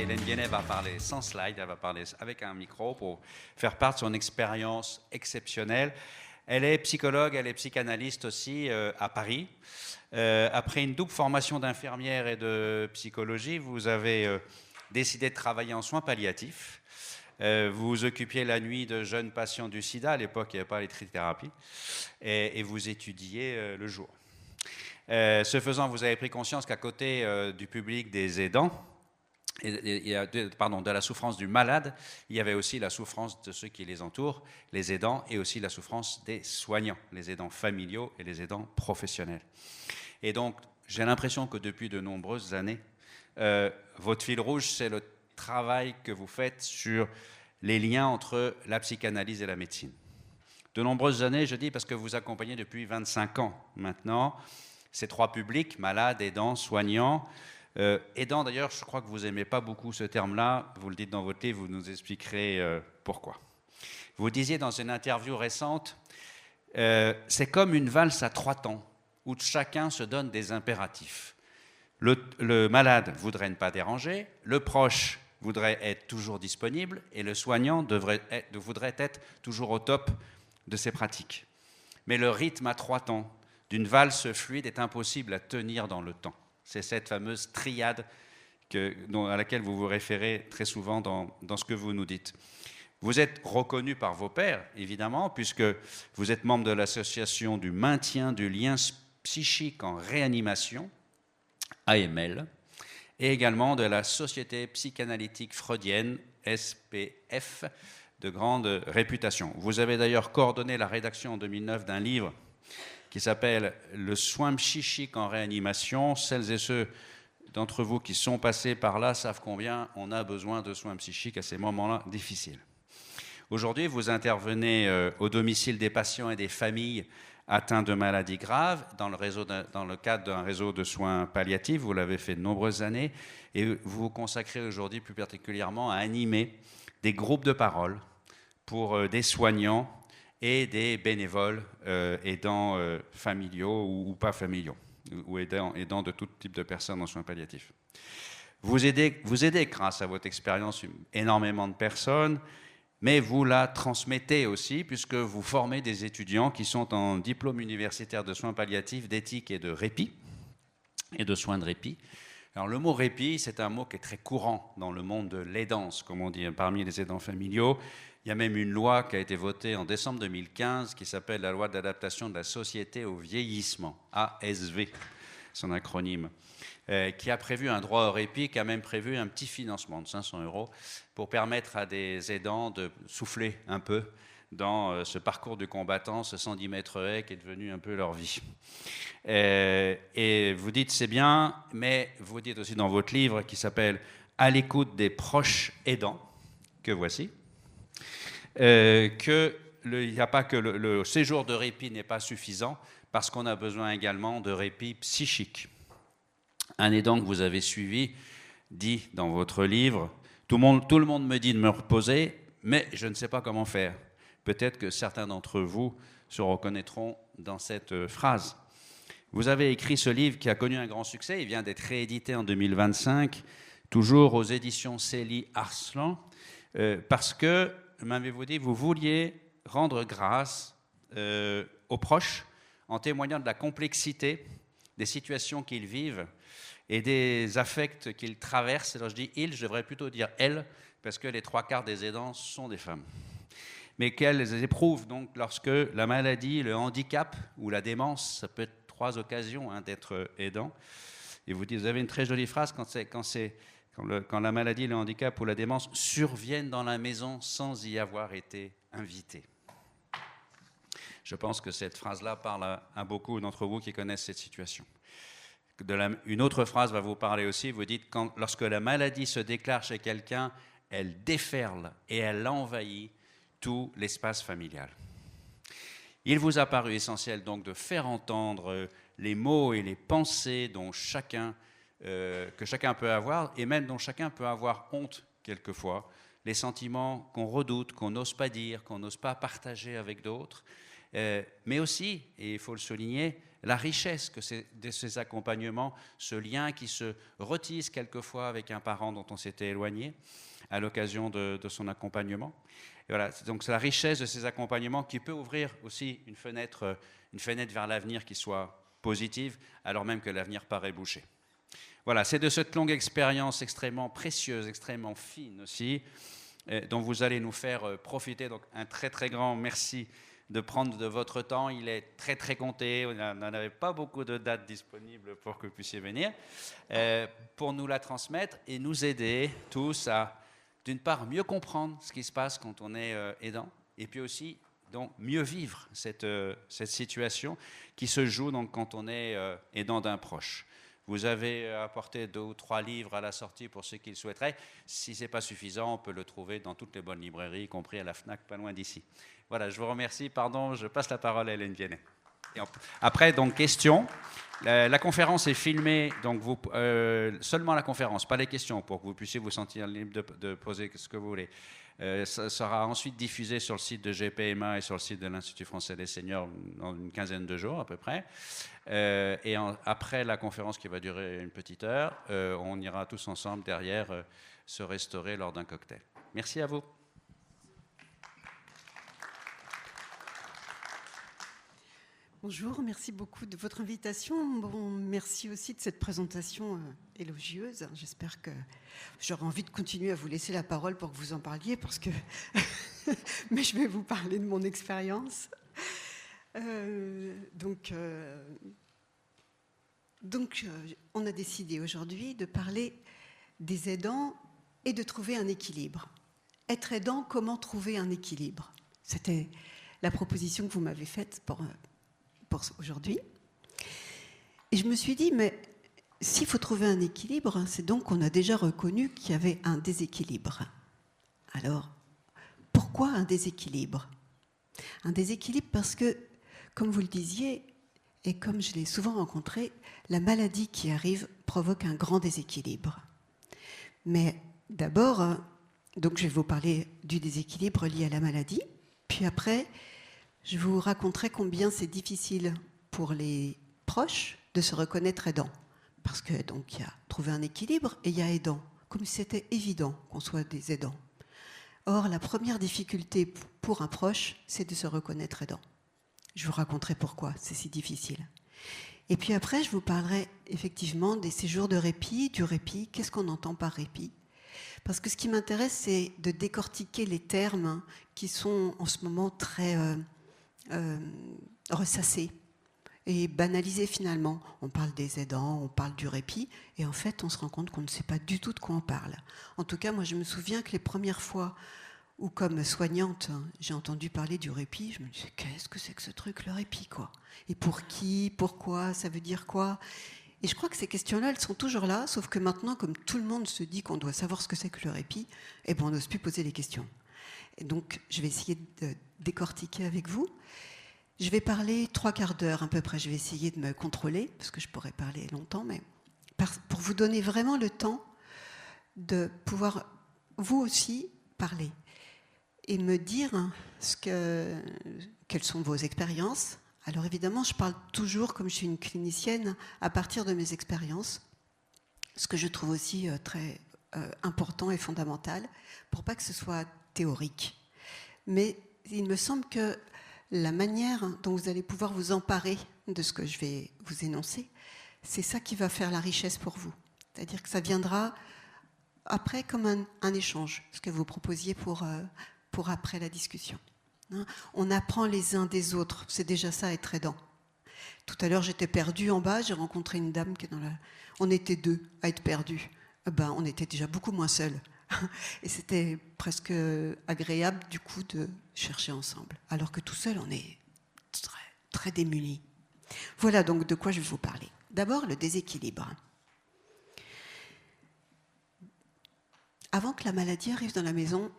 Hélène Guénet va parler sans slide, elle va parler avec un micro pour faire part de son expérience exceptionnelle. Elle est psychologue, elle est psychanalyste aussi à Paris. Après une double formation d'infirmière et de psychologie, vous avez décidé de travailler en soins palliatifs. Vous vous occupiez la nuit de jeunes patients du sida, à l'époque il n'y avait pas les trithérapies, et vous étudiiez le jour. Ce faisant, vous avez pris conscience qu'à côté du public des aidants, de la souffrance du malade, il y avait aussi la souffrance de ceux qui les entourent, les aidants, et aussi la souffrance des soignants, les aidants familiaux et les aidants professionnels. Et donc, j'ai l'impression que depuis de nombreuses années, votre fil rouge, c'est le travail que vous faites sur les liens entre la psychanalyse et la médecine. De nombreuses années, je dis, parce que vous accompagnez depuis 25 ans maintenant ces trois publics, malades, aidants, soignants. Aidant, d'ailleurs, je crois que vous n'aimez pas beaucoup ce terme-là, vous le dites dans votre livre, vous nous expliquerez pourquoi. Vous disiez dans une interview récente, c'est comme une valse à 3 temps, où chacun se donne des impératifs. Le malade voudrait ne pas déranger, le proche voudrait être toujours disponible, et le soignant voudrait être toujours au top de ses pratiques. Mais le rythme à 3 temps d'une valse fluide est impossible à tenir dans le temps. C'est cette fameuse triade à laquelle vous vous référez très souvent dans ce que vous nous dites. Vous êtes reconnu par vos pairs, évidemment, puisque vous êtes membre de l'association du maintien du lien psychique en réanimation, AML, et également de la Société psychanalytique freudienne, SPF, de grande réputation. Vous avez d'ailleurs coordonné la rédaction en 2009 d'un livre qui s'appelle « Le soin psychique en réanimation ». Celles et ceux d'entre vous qui sont passés par là savent combien on a besoin de soins psychiques à ces moments-là difficiles. Aujourd'hui, vous intervenez au domicile des patients et des familles atteints de maladies graves dans le cadre d'un réseau de soins palliatifs. Vous l'avez fait de nombreuses années et vous vous consacrez aujourd'hui plus particulièrement à animer des groupes de parole pour des soignants et des bénévoles aidants familiaux ou pas familiaux, ou aidants de tout type de personnes en soins palliatifs. Vous aidez grâce à votre expérience énormément de personnes, mais vous la transmettez aussi puisque vous formez des étudiants qui sont en diplôme universitaire de soins palliatifs, d'éthique et de répit, et de soins de répit. Alors le mot répit, c'est un mot qui est très courant dans le monde de l'aidance, comme on dit, parmi les aidants familiaux. Il y a même une loi qui a été votée en décembre 2015 qui s'appelle la loi d'adaptation de la société au vieillissement, ASV, son acronyme, qui a prévu un droit au répit, qui a même prévu un petit financement de 500 € pour permettre à des aidants de souffler un peu dans ce parcours du combattant, ce 110 mètres haies qui est devenu un peu leur vie. Et vous dites c'est bien, mais vous dites aussi dans votre livre qui s'appelle « À l'écoute des proches aidants », que voici, qu'il n'y a pas que le séjour de répit n'est pas suffisant parce qu'on a besoin également de répit psychique. Un aidant que vous avez suivi dit dans votre livre « Tout le monde me dit de me reposer, mais je ne sais pas comment faire ». Peut-être que certains d'entre vous se reconnaîtront dans cette phrase. Vous avez écrit ce livre qui a connu un grand succès, il vient d'être réédité en 2025, toujours aux éditions Célie Arslan, parce que, m'avez-vous dit, vous vouliez rendre grâce aux proches en témoignant de la complexité des situations qu'ils vivent et des affects qu'ils traversent. Alors je dis « ils », je devrais plutôt dire « elles », parce que les 3/4 des aidants sont des femmes. Mais qu'elles éprouvent donc lorsque la maladie, le handicap ou la démence, ça peut être 3 occasions d'être aidant. Et vous dites, vous avez une très jolie phrase quand la maladie, le handicap ou la démence surviennent dans la maison sans y avoir été invités. Je pense que cette phrase-là parle à beaucoup d'entre vous qui connaissent cette situation. Une autre phrase va vous parler aussi, vous dites, lorsque la maladie se déclare chez quelqu'un, elle déferle et elle envahit tout l'espace familial. Il vous a paru essentiel donc de faire entendre les mots et les pensées que chacun peut avoir et même dont chacun peut avoir honte quelquefois, les sentiments qu'on redoute, qu'on n'ose pas dire, qu'on n'ose pas partager avec d'autres. mais aussi, et il faut le souligner, la richesse de ces accompagnements, ce lien qui se retisse quelquefois avec un parent dont on s'était éloigné à l'occasion de son accompagnement. Et voilà, donc c'est la richesse de ces accompagnements qui peut ouvrir aussi une fenêtre vers l'avenir qui soit positive, alors même que l'avenir paraît bouché. Voilà, c'est de cette longue expérience extrêmement précieuse, extrêmement fine aussi, dont vous allez nous faire profiter. Donc un très très grand merci de prendre de votre temps. Il est très très compté. On n'avait pas beaucoup de dates disponibles pour que vous puissiez venir, pour nous la transmettre et nous aider tous à, d'une part, mieux comprendre ce qui se passe quand on est aidant, et puis aussi donc mieux vivre cette situation qui se joue donc quand on est aidant d'un proche. Vous avez apporté 2 ou 3 livres à la sortie pour ceux qui le souhaiteraient. Si ce n'est pas suffisant, on peut le trouver dans toutes les bonnes librairies, y compris à la FNAC, pas loin d'ici. Voilà, je vous remercie. Pardon, je passe la parole à Hélène Viennet. Après, donc, questions. La conférence est filmée, donc seulement la conférence, pas les questions, pour que vous puissiez vous sentir libre de poser ce que vous voulez. Ça sera ensuite diffusé sur le site de GPMA et sur le site de l'Institut français des seniors dans une quinzaine de jours à peu près. Après la conférence qui va durer une petite heure, on ira tous ensemble derrière se restaurer lors d'un cocktail. Merci à vous. Bonjour, merci beaucoup de votre invitation. Bon, merci aussi de cette présentation élogieuse. J'espère que j'aurai envie de continuer à vous laisser la parole pour que vous en parliez, parce que mais je vais vous parler de mon expérience. Donc, on a décidé aujourd'hui de parler des aidants et de trouver un équilibre. Être aidant, comment trouver un équilibre? C'était la proposition que vous m'avez faite pour aujourd'hui. Et je me suis dit, mais s'il faut trouver un équilibre, c'est donc qu'on a déjà reconnu qu'il y avait un déséquilibre. Alors, pourquoi un déséquilibre? Un déséquilibre parce que, comme vous le disiez, et comme je l'ai souvent rencontré, la maladie qui arrive provoque un grand déséquilibre. Mais d'abord, donc je vais vous parler du déséquilibre lié à la maladie, puis après, je vous raconterai combien c'est difficile pour les proches de se reconnaître aidant. Parce que donc il y a trouvé un équilibre et il y a aidant, comme si c'était évident qu'on soit des aidants. Or, la première difficulté pour un proche, c'est de se reconnaître aidant. Je vous raconterai pourquoi c'est si difficile. Et puis après, je vous parlerai effectivement des séjours de répit, du répit. Qu'est-ce qu'on entend par répit? Parce que ce qui m'intéresse, c'est de décortiquer les termes qui sont en ce moment très ressassés et banalisés finalement. On parle des aidants, on parle du répit, et en fait, on se rend compte qu'on ne sait pas du tout de quoi on parle. En tout cas, moi, je me souviens que les premières fois où, comme soignante, j'ai entendu parler du répit, je me disais, qu'est-ce que c'est que ce truc, le répit, quoi? Et pour qui? Pourquoi? Ça veut dire quoi? Et je crois que ces questions-là, elles sont toujours là, sauf que maintenant, comme tout le monde se dit qu'on doit savoir ce que c'est que le répit, eh ben, on n'ose plus poser les questions. Et donc, je vais essayer de décortiquer avec vous. Je vais parler 3/4 d'heure à peu près. Je vais essayer de me contrôler, parce que je pourrais parler longtemps, mais pour vous donner vraiment le temps de pouvoir, vous aussi, parler et me dire quelles sont vos expériences. Alors évidemment, je parle toujours, comme je suis une clinicienne, à partir de mes expériences, ce que je trouve aussi très important et fondamental, pour pas que ce soit théorique. Mais il me semble que la manière dont vous allez pouvoir vous emparer de ce que je vais vous énoncer, c'est ça qui va faire la richesse pour vous. C'est-à-dire que ça viendra après comme un échange, ce que vous proposiez pour après la discussion. On apprend les uns des autres, c'est déjà ça être aidant. Tout à l'heure, j'étais perdue en bas, j'ai rencontré une dame qui est on était 2 à être perdus. On était déjà beaucoup moins seuls. Et c'était presque agréable, du coup, de chercher ensemble. Alors que tout seul, on est très, très démunis. Voilà donc de quoi je vais vous parler. D'abord, le déséquilibre. Avant que la maladie arrive dans la maison,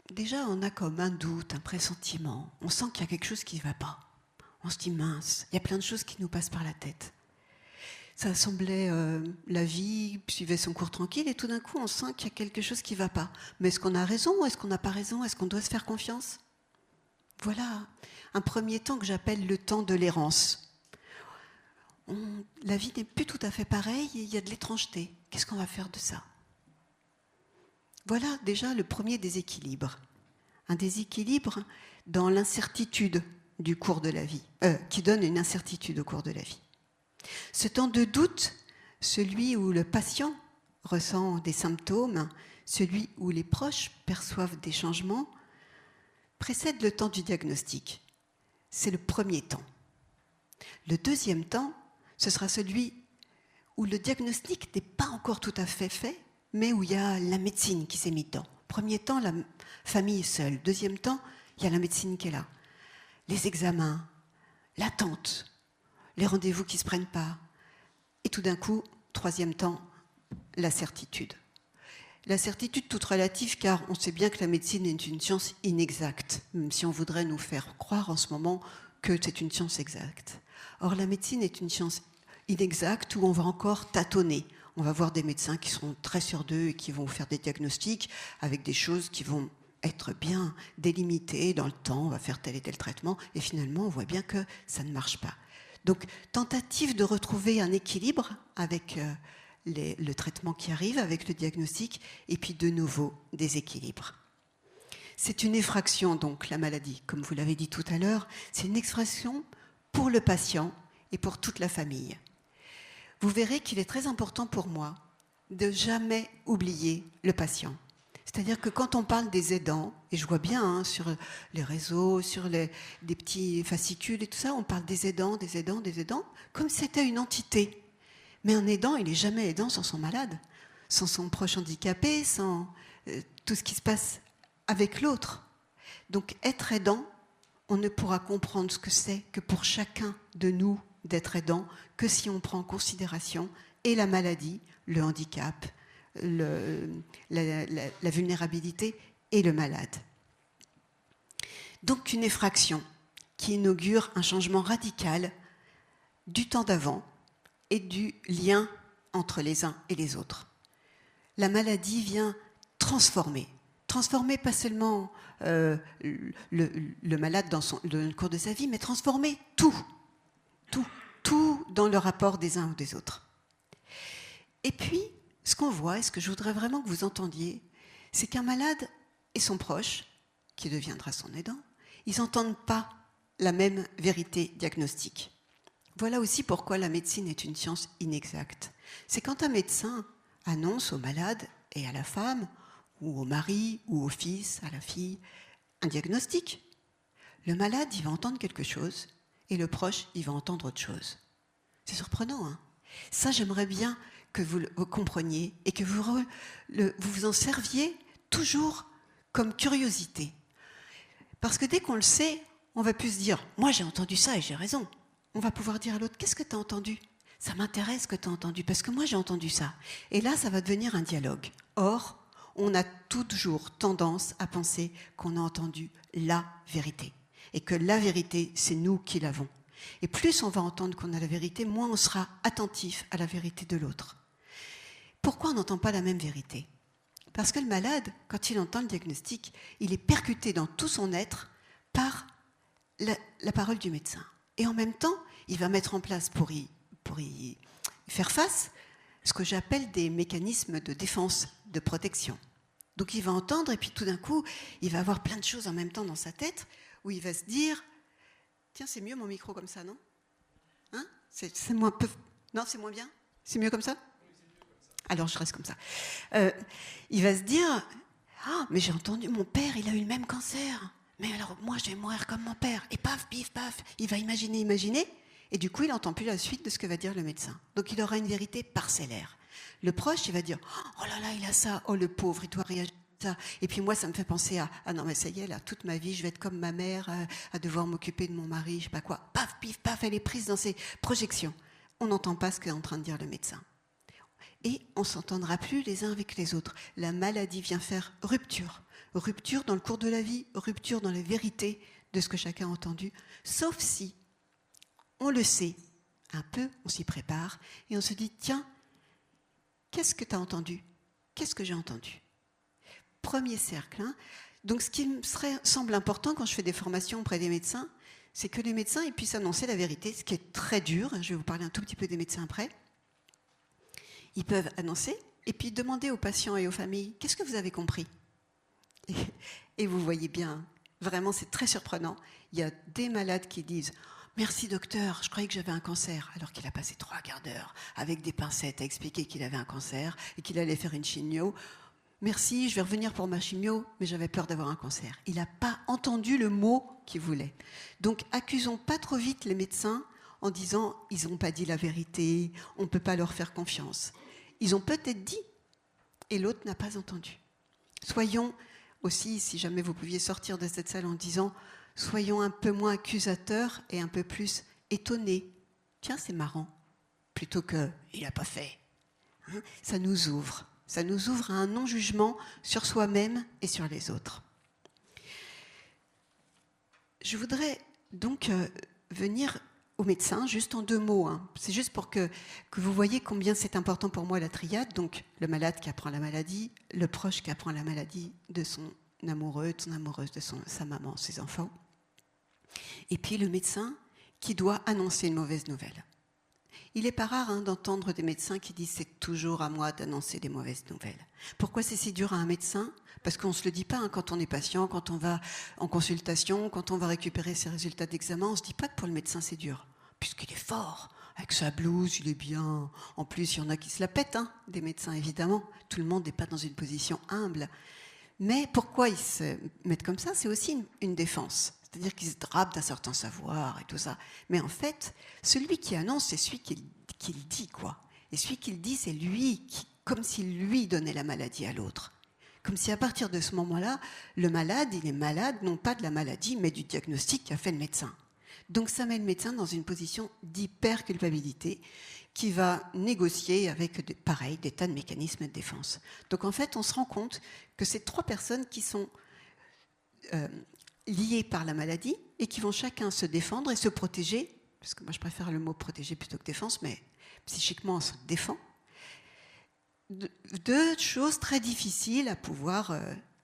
déjà, on a comme un doute, un pressentiment. On sent qu'il y a quelque chose qui ne va pas. On se dit, mince, il y a plein de choses qui nous passent par la tête. Ça semblait, la vie suivait son cours tranquille, et tout d'un coup, on sent qu'il y a quelque chose qui ne va pas. Mais est-ce qu'on a raison ou est-ce qu'on n'a pas raison? Est-ce qu'on doit se faire confiance? Voilà un premier temps que j'appelle le temps de l'errance. La vie n'est plus tout à fait pareille et il y a de l'étrangeté. Qu'est-ce qu'on va faire de ça? Voilà déjà le premier déséquilibre. Un déséquilibre dans l'incertitude du cours de la vie, qui donne une incertitude au cours de la vie. Ce temps de doute, celui où le patient ressent des symptômes, celui où les proches perçoivent des changements, précède le temps du diagnostic. C'est le premier temps. Le deuxième temps, ce sera celui où le diagnostic n'est pas encore tout à fait, mais où il y a la médecine qui s'est mise dedans. Premier temps, la famille est seule. Deuxième temps, il y a la médecine qui est là. Les examens, l'attente, les rendez-vous qui ne se prennent pas. Et tout d'un coup, troisième temps, la certitude. La certitude toute relative, car on sait bien que la médecine est une science inexacte, même si on voudrait nous faire croire en ce moment que c'est une science exacte. Or, la médecine est une science inexacte où on va encore tâtonner. On va voir des médecins qui seront très sûrs d'eux et qui vont faire des diagnostics avec des choses qui vont être bien délimitées dans le temps. On va faire tel et tel traitement et finalement, on voit bien que ça ne marche pas. Donc, tentative de retrouver un équilibre avec le traitement qui arrive, avec le diagnostic, et puis de nouveau déséquilibre. C'est une effraction, donc, la maladie. Comme vous l'avez dit tout à l'heure, c'est une effraction pour le patient et pour toute la famille. Vous verrez qu'il est très important pour moi de jamais oublier le patient. C'est-à-dire que quand on parle des aidants, et je vois bien sur les réseaux, sur des petits fascicules et tout ça, on parle des aidants, comme si c'était une entité. Mais un aidant, il n'est jamais aidant sans son malade, sans son proche handicapé, sans tout ce qui se passe avec l'autre. Donc être aidant, on ne pourra comprendre ce que c'est que pour chacun de nous d'être aidant que si on prend en considération et la maladie, le handicap, la vulnérabilité et le malade. Donc une effraction qui inaugure un changement radical du temps d'avant et du lien entre les uns et les autres. La maladie vient transformer pas seulement le malade dans le cours de sa vie, mais transformer tout dans le rapport des uns ou des autres. Et puis, ce qu'on voit, et ce que je voudrais vraiment que vous entendiez, c'est qu'un malade et son proche, qui deviendra son aidant, ils n'entendent pas la même vérité diagnostique. Voilà aussi pourquoi la médecine est une science inexacte. C'est quand un médecin annonce au malade et à la femme, ou au mari, ou au fils, à la fille, un diagnostic. Le malade, il va entendre quelque chose, et le proche, il va entendre autre chose. C'est surprenant, hein ? Ça, j'aimerais bien que vous le compreniez et que vous vous en serviez toujours comme curiosité. Parce que dès qu'on le sait, on va plus se dire « moi j'ai entendu ça et j'ai raison ». On va pouvoir dire à l'autre « qu'est-ce que tu as entendu ?» Ça m'intéresse ce que tu as entendu parce que moi j'ai entendu ça. Et là, ça va devenir un dialogue. Or, on a toujours tendance à penser qu'on a entendu la vérité. Et que la vérité, c'est nous qui l'avons. Et plus on va entendre qu'on a la vérité, moins on sera attentif à la vérité de l'autre. Pourquoi on n'entend pas la même vérité ? Parce que le malade, quand il entend le diagnostic, il est percuté dans tout son être par la parole du médecin. Et en même temps, il va mettre en place pour y faire face ce que j'appelle des mécanismes de défense, de protection. Donc il va entendre et puis tout d'un coup, il va avoir plein de choses en même temps dans sa tête où il va se dire « Tiens, c'est mieux mon micro comme ça, non ? Hein ? C'est moins peu... Non, c'est moins bien ? C'est mieux comme ça ? Alors je reste comme ça. Il va se dire « Ah, mais j'ai entendu, mon père, il a eu le même cancer. Mais alors moi, je vais mourir comme mon père. » Et paf, pif, paf, il va imaginer. Et du coup, il n'entend plus la suite de ce que va dire le médecin. Donc il aura une vérité parcellaire. Le proche, il va dire « Oh là là, il a ça. Oh le pauvre, il doit réagir. » Et puis moi, ça me fait penser à « Ah non, mais ça y est, là, toute ma vie, je vais être comme ma mère, à devoir m'occuper de mon mari, je sais pas quoi. » Paf, pif, paf, elle est prise dans ses projections. On n'entend pas ce qu'est en train de dire le médecin. Et on ne s'entendra plus les uns avec les autres. La maladie vient faire rupture. Rupture dans le cours de la vie, rupture dans la vérité de ce que chacun a entendu, sauf si on le sait un peu, on s'y prépare, et on se dit « Tiens, qu'est-ce que tu as entendu ? Qu'est-ce que j'ai entendu ?» Premier cercle, hein, Donc, ce qui me semble important quand je fais des formations auprès des médecins, c'est que les médecins ils puissent annoncer la vérité, ce qui est très dur. Je vais vous parler un tout petit peu des médecins après. Ils peuvent annoncer et puis demander aux patients et aux familles « Qu'est-ce que vous avez compris ?» Et vous voyez bien, vraiment, c'est très surprenant. Il y a des malades qui disent « Merci docteur, je croyais que j'avais un cancer », alors qu'il a passé 3 quarts d'heure avec des pincettes à expliquer qu'il avait un cancer et qu'il allait faire une chimio. « Merci, je vais revenir pour ma chimio, mais j'avais peur d'avoir un cancer. » Il n'a pas entendu le mot qu'il voulait. Donc, accusons pas trop vite les médecins en disant « Ils n'ont pas dit la vérité, on ne peut pas leur faire confiance. » Ils ont peut-être dit et l'autre n'a pas entendu. Soyons aussi, si jamais vous pouviez sortir de cette salle en disant « Soyons un peu moins accusateurs et un peu plus étonnés. Tiens, c'est marrant. » Plutôt que « Il n'a pas fait. » Ça nous ouvre. Ça nous ouvre à un non-jugement sur soi-même et sur les autres. Je voudrais donc venir au médecin, juste en 2 mots. C'est juste pour que vous voyez combien c'est important pour moi la triade. Donc, le malade qui apprend la maladie, le proche qui apprend la maladie de son amoureux, de son amoureuse, de sa maman, ses enfants. Et puis le médecin qui doit annoncer une mauvaise nouvelle. Il n'est pas rare d'entendre des médecins qui disent « c'est toujours à moi d'annoncer des mauvaises nouvelles ». Pourquoi c'est si dur à un médecin ? Parce qu'on ne se le dit pas quand on est patient, quand on va en consultation, quand on va récupérer ses résultats d'examen. On ne se dit pas que pour le médecin c'est dur, puisqu'il est fort, avec sa blouse, il est bien. En plus, il y en a qui se la pètent, des médecins évidemment. Tout le monde n'est pas dans une position humble. Mais pourquoi ils se mettent comme ça ? C'est aussi une défense. C'est-à-dire qu'ils se drapent d'un certain savoir et tout ça. Mais en fait, celui qui annonce, c'est celui qui le dit, quoi. Et celui qui le dit, c'est lui, comme s'il lui donnait la maladie à l'autre. Comme si à partir de ce moment-là, le malade, il est malade, non pas de la maladie, mais du diagnostic qu'a fait le médecin. Donc ça met le médecin dans une position d'hyper-culpabilité qui va négocier avec, pareil, des tas de mécanismes de défense. Donc en fait, on se rend compte que c'est 3 personnes qui sont liés par la maladie et qui vont chacun se défendre et se protéger, parce que moi je préfère le mot protéger plutôt que défense, mais psychiquement on se défend, de choses très difficiles à pouvoir...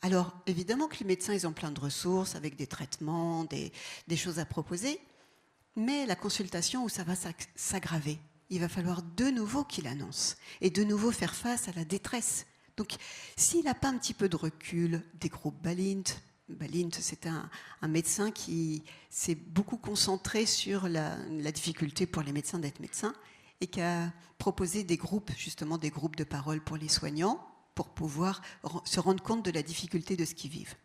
Alors évidemment que les médecins ils ont plein de ressources avec des traitements, des choses à proposer, mais la consultation où ça va s'aggraver, il va falloir de nouveau qu'il annonce et de nouveau faire face à la détresse. Donc s'il n'a pas un petit peu de recul, des groupes Balint, c'est un médecin qui s'est beaucoup concentré sur la difficulté pour les médecins d'être médecins et qui a proposé des groupes, justement des groupes de parole pour les soignants, pour pouvoir se rendre compte de la difficulté de ce qu'ils vivent.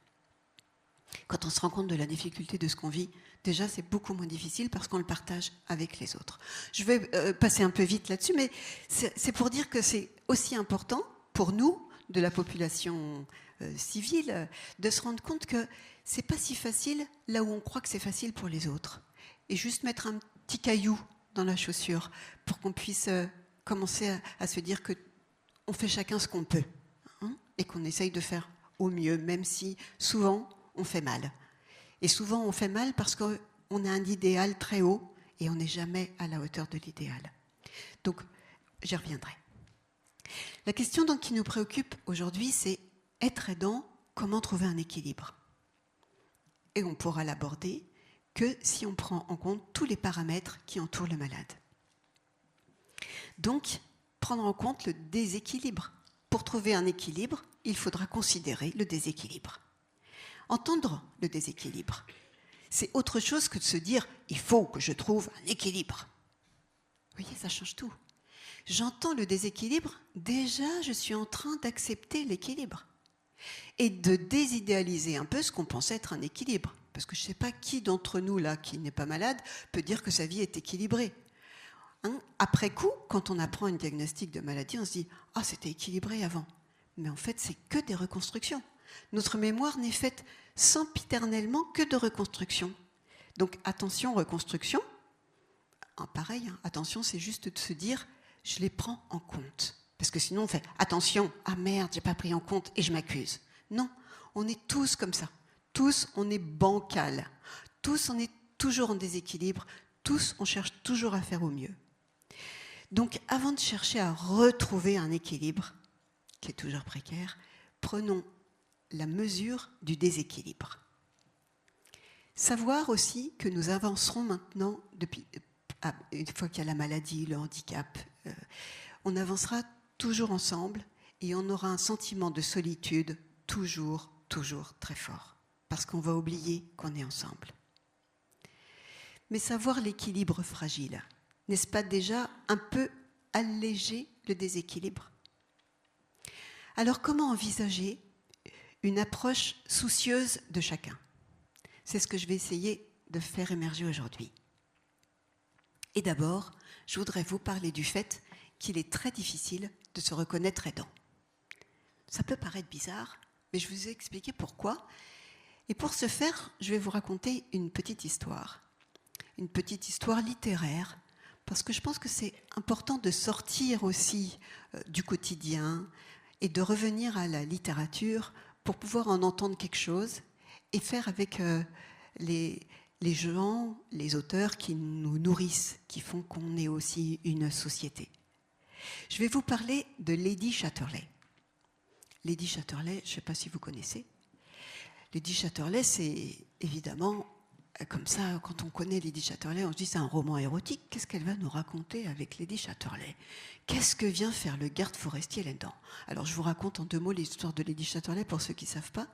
Quand on se rend compte de la difficulté de ce qu'on vit, déjà c'est beaucoup moins difficile parce qu'on le partage avec les autres. Je vais passer un peu vite là-dessus, mais c'est pour dire que c'est aussi important pour nous, de la population civile, de se rendre compte que c'est pas si facile là où on croit que c'est facile pour les autres. Et juste mettre un petit caillou dans la chaussure pour qu'on puisse commencer à se dire qu'on fait chacun ce qu'on peut et qu'on essaye de faire au mieux, même si souvent on fait mal. Et souvent on fait mal parce qu'on a un idéal très haut et on n'est jamais à la hauteur de l'idéal. Donc j'y reviendrai. La question donc qui nous préoccupe aujourd'hui, c'est être aidant, comment trouver un équilibre ? Et on pourra l'aborder que si on prend en compte tous les paramètres qui entourent le malade. Donc, prendre en compte le déséquilibre. Pour trouver un équilibre, il faudra considérer le déséquilibre. Entendre le déséquilibre, c'est autre chose que de se dire « il faut que je trouve un équilibre ». Vous voyez, ça change tout. J'entends le déséquilibre, déjà je suis en train d'accepter l'équilibre et de désidéaliser un peu ce qu'on pensait être un équilibre. Parce que je ne sais pas qui d'entre nous, là, qui n'est pas malade, peut dire que sa vie est équilibrée. Après coup, quand on apprend un diagnostic de maladie, on se dit « ah, c'était équilibré avant ». Mais en fait, c'est que des reconstructions. Notre mémoire n'est faite sempiternellement que de reconstruction. Donc attention, reconstruction. Pareil, attention, c'est juste de se dire « je les prends en compte ». Parce que sinon on fait « attention, ah merde, j'ai pas pris en compte et je m'accuse ». Non, on est tous comme ça. Tous, on est bancal. Tous, on est toujours en déséquilibre. Tous, on cherche toujours à faire au mieux. Donc, avant de chercher à retrouver un équilibre, qui est toujours précaire, prenons la mesure du déséquilibre. Savoir aussi que nous avancerons maintenant, une fois qu'il y a la maladie, le handicap, on avancera toujours ensemble et on aura un sentiment de solitude toujours très fort, parce qu'on va oublier qu'on est ensemble. Mais savoir l'équilibre fragile, n'est-ce pas déjà un peu alléger le déséquilibre ? Alors comment envisager une approche soucieuse de chacun ? C'est ce que je vais essayer de faire émerger aujourd'hui. Et d'abord, je voudrais vous parler du fait qu'il est très difficile de se reconnaître aidant. Ça peut paraître bizarre, mais je vous ai expliqué pourquoi. Et pour ce faire, je vais vous raconter une petite histoire littéraire, parce que je pense que c'est important de sortir aussi du quotidien et de revenir à la littérature pour pouvoir en entendre quelque chose et faire avec les gens, les auteurs qui nous nourrissent, qui font qu'on est aussi une société. Je vais vous parler de Lady Chatterley. Lady Chatterley, je ne sais pas si vous connaissez. Lady Chatterley, c'est évidemment, comme ça, quand on connaît Lady Chatterley, on se dit c'est un roman érotique. Qu'est-ce qu'elle va nous raconter avec Lady Chatterley ? Qu'est-ce que vient faire le garde forestier là-dedans ? Alors, je vous raconte en 2 mots l'histoire de Lady Chatterley pour ceux qui ne savent pas.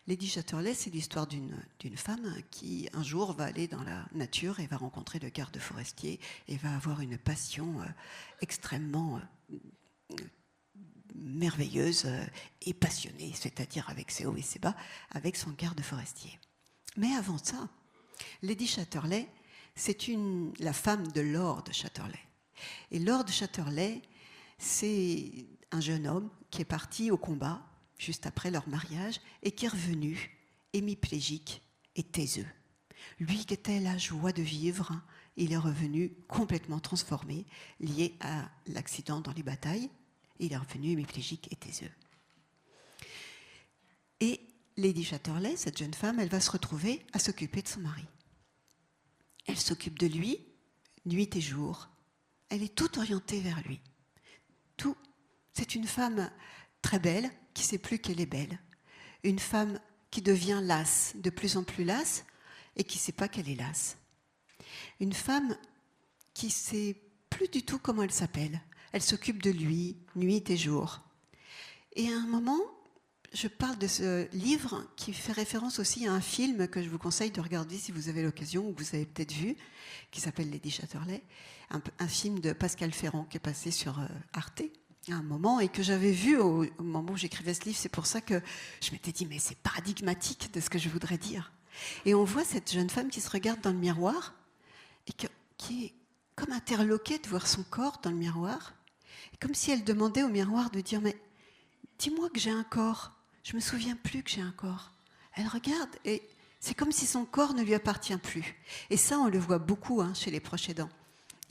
Lady Chatterley, c'est l'histoire d'une femme qui, un jour, va aller dans la nature et va rencontrer le garde forestier et va avoir une passion extrêmement merveilleuse et passionnée, c'est-à-dire avec ses hauts et ses bas, avec son garde forestier. Mais avant ça, Lady Chatterley, c'est la femme de Lord Chatterley. Et Lord Chatterley, c'est un jeune homme qui est parti au combat juste après leur mariage et qui est revenu hémiplégique et taiseux. Lui qui était la joie de vivre, il est revenu complètement transformé, lié à l'accident dans les batailles. Il est revenu hémiplégique et taiseux. Et Lady Chatterley, cette jeune femme, elle va se retrouver à s'occuper de son mari. Elle s'occupe de lui, nuit et jour. Elle est toute orientée vers lui. C'est une femme très belle, qui ne sait plus qu'elle est belle. Une femme qui devient lasse, de plus en plus lasse, et qui ne sait pas qu'elle est lasse. Une femme qui ne sait plus du tout comment elle s'appelle. Elle s'occupe de lui, nuit et jour. Et à un moment, je parle de ce livre qui fait référence aussi à un film que je vous conseille de regarder si vous avez l'occasion, ou vous avez peut-être vu, qui s'appelle Lady Chatterley, un film de Pascal Ferrand qui est passé sur Arte à un moment et que j'avais vu au moment où j'écrivais ce livre. C'est pour ça que je m'étais dit, mais c'est paradigmatique de ce que je voudrais dire. Et on voit cette jeune femme qui se regarde dans le miroir et qui est comme interloquée de voir son corps dans le miroir, et comme si elle demandait au miroir de dire, mais dis-moi que j'ai un corps, je me souviens plus que j'ai un corps. Elle regarde et c'est comme si son corps ne lui appartient plus. Et ça, on le voit beaucoup chez les proches aidants.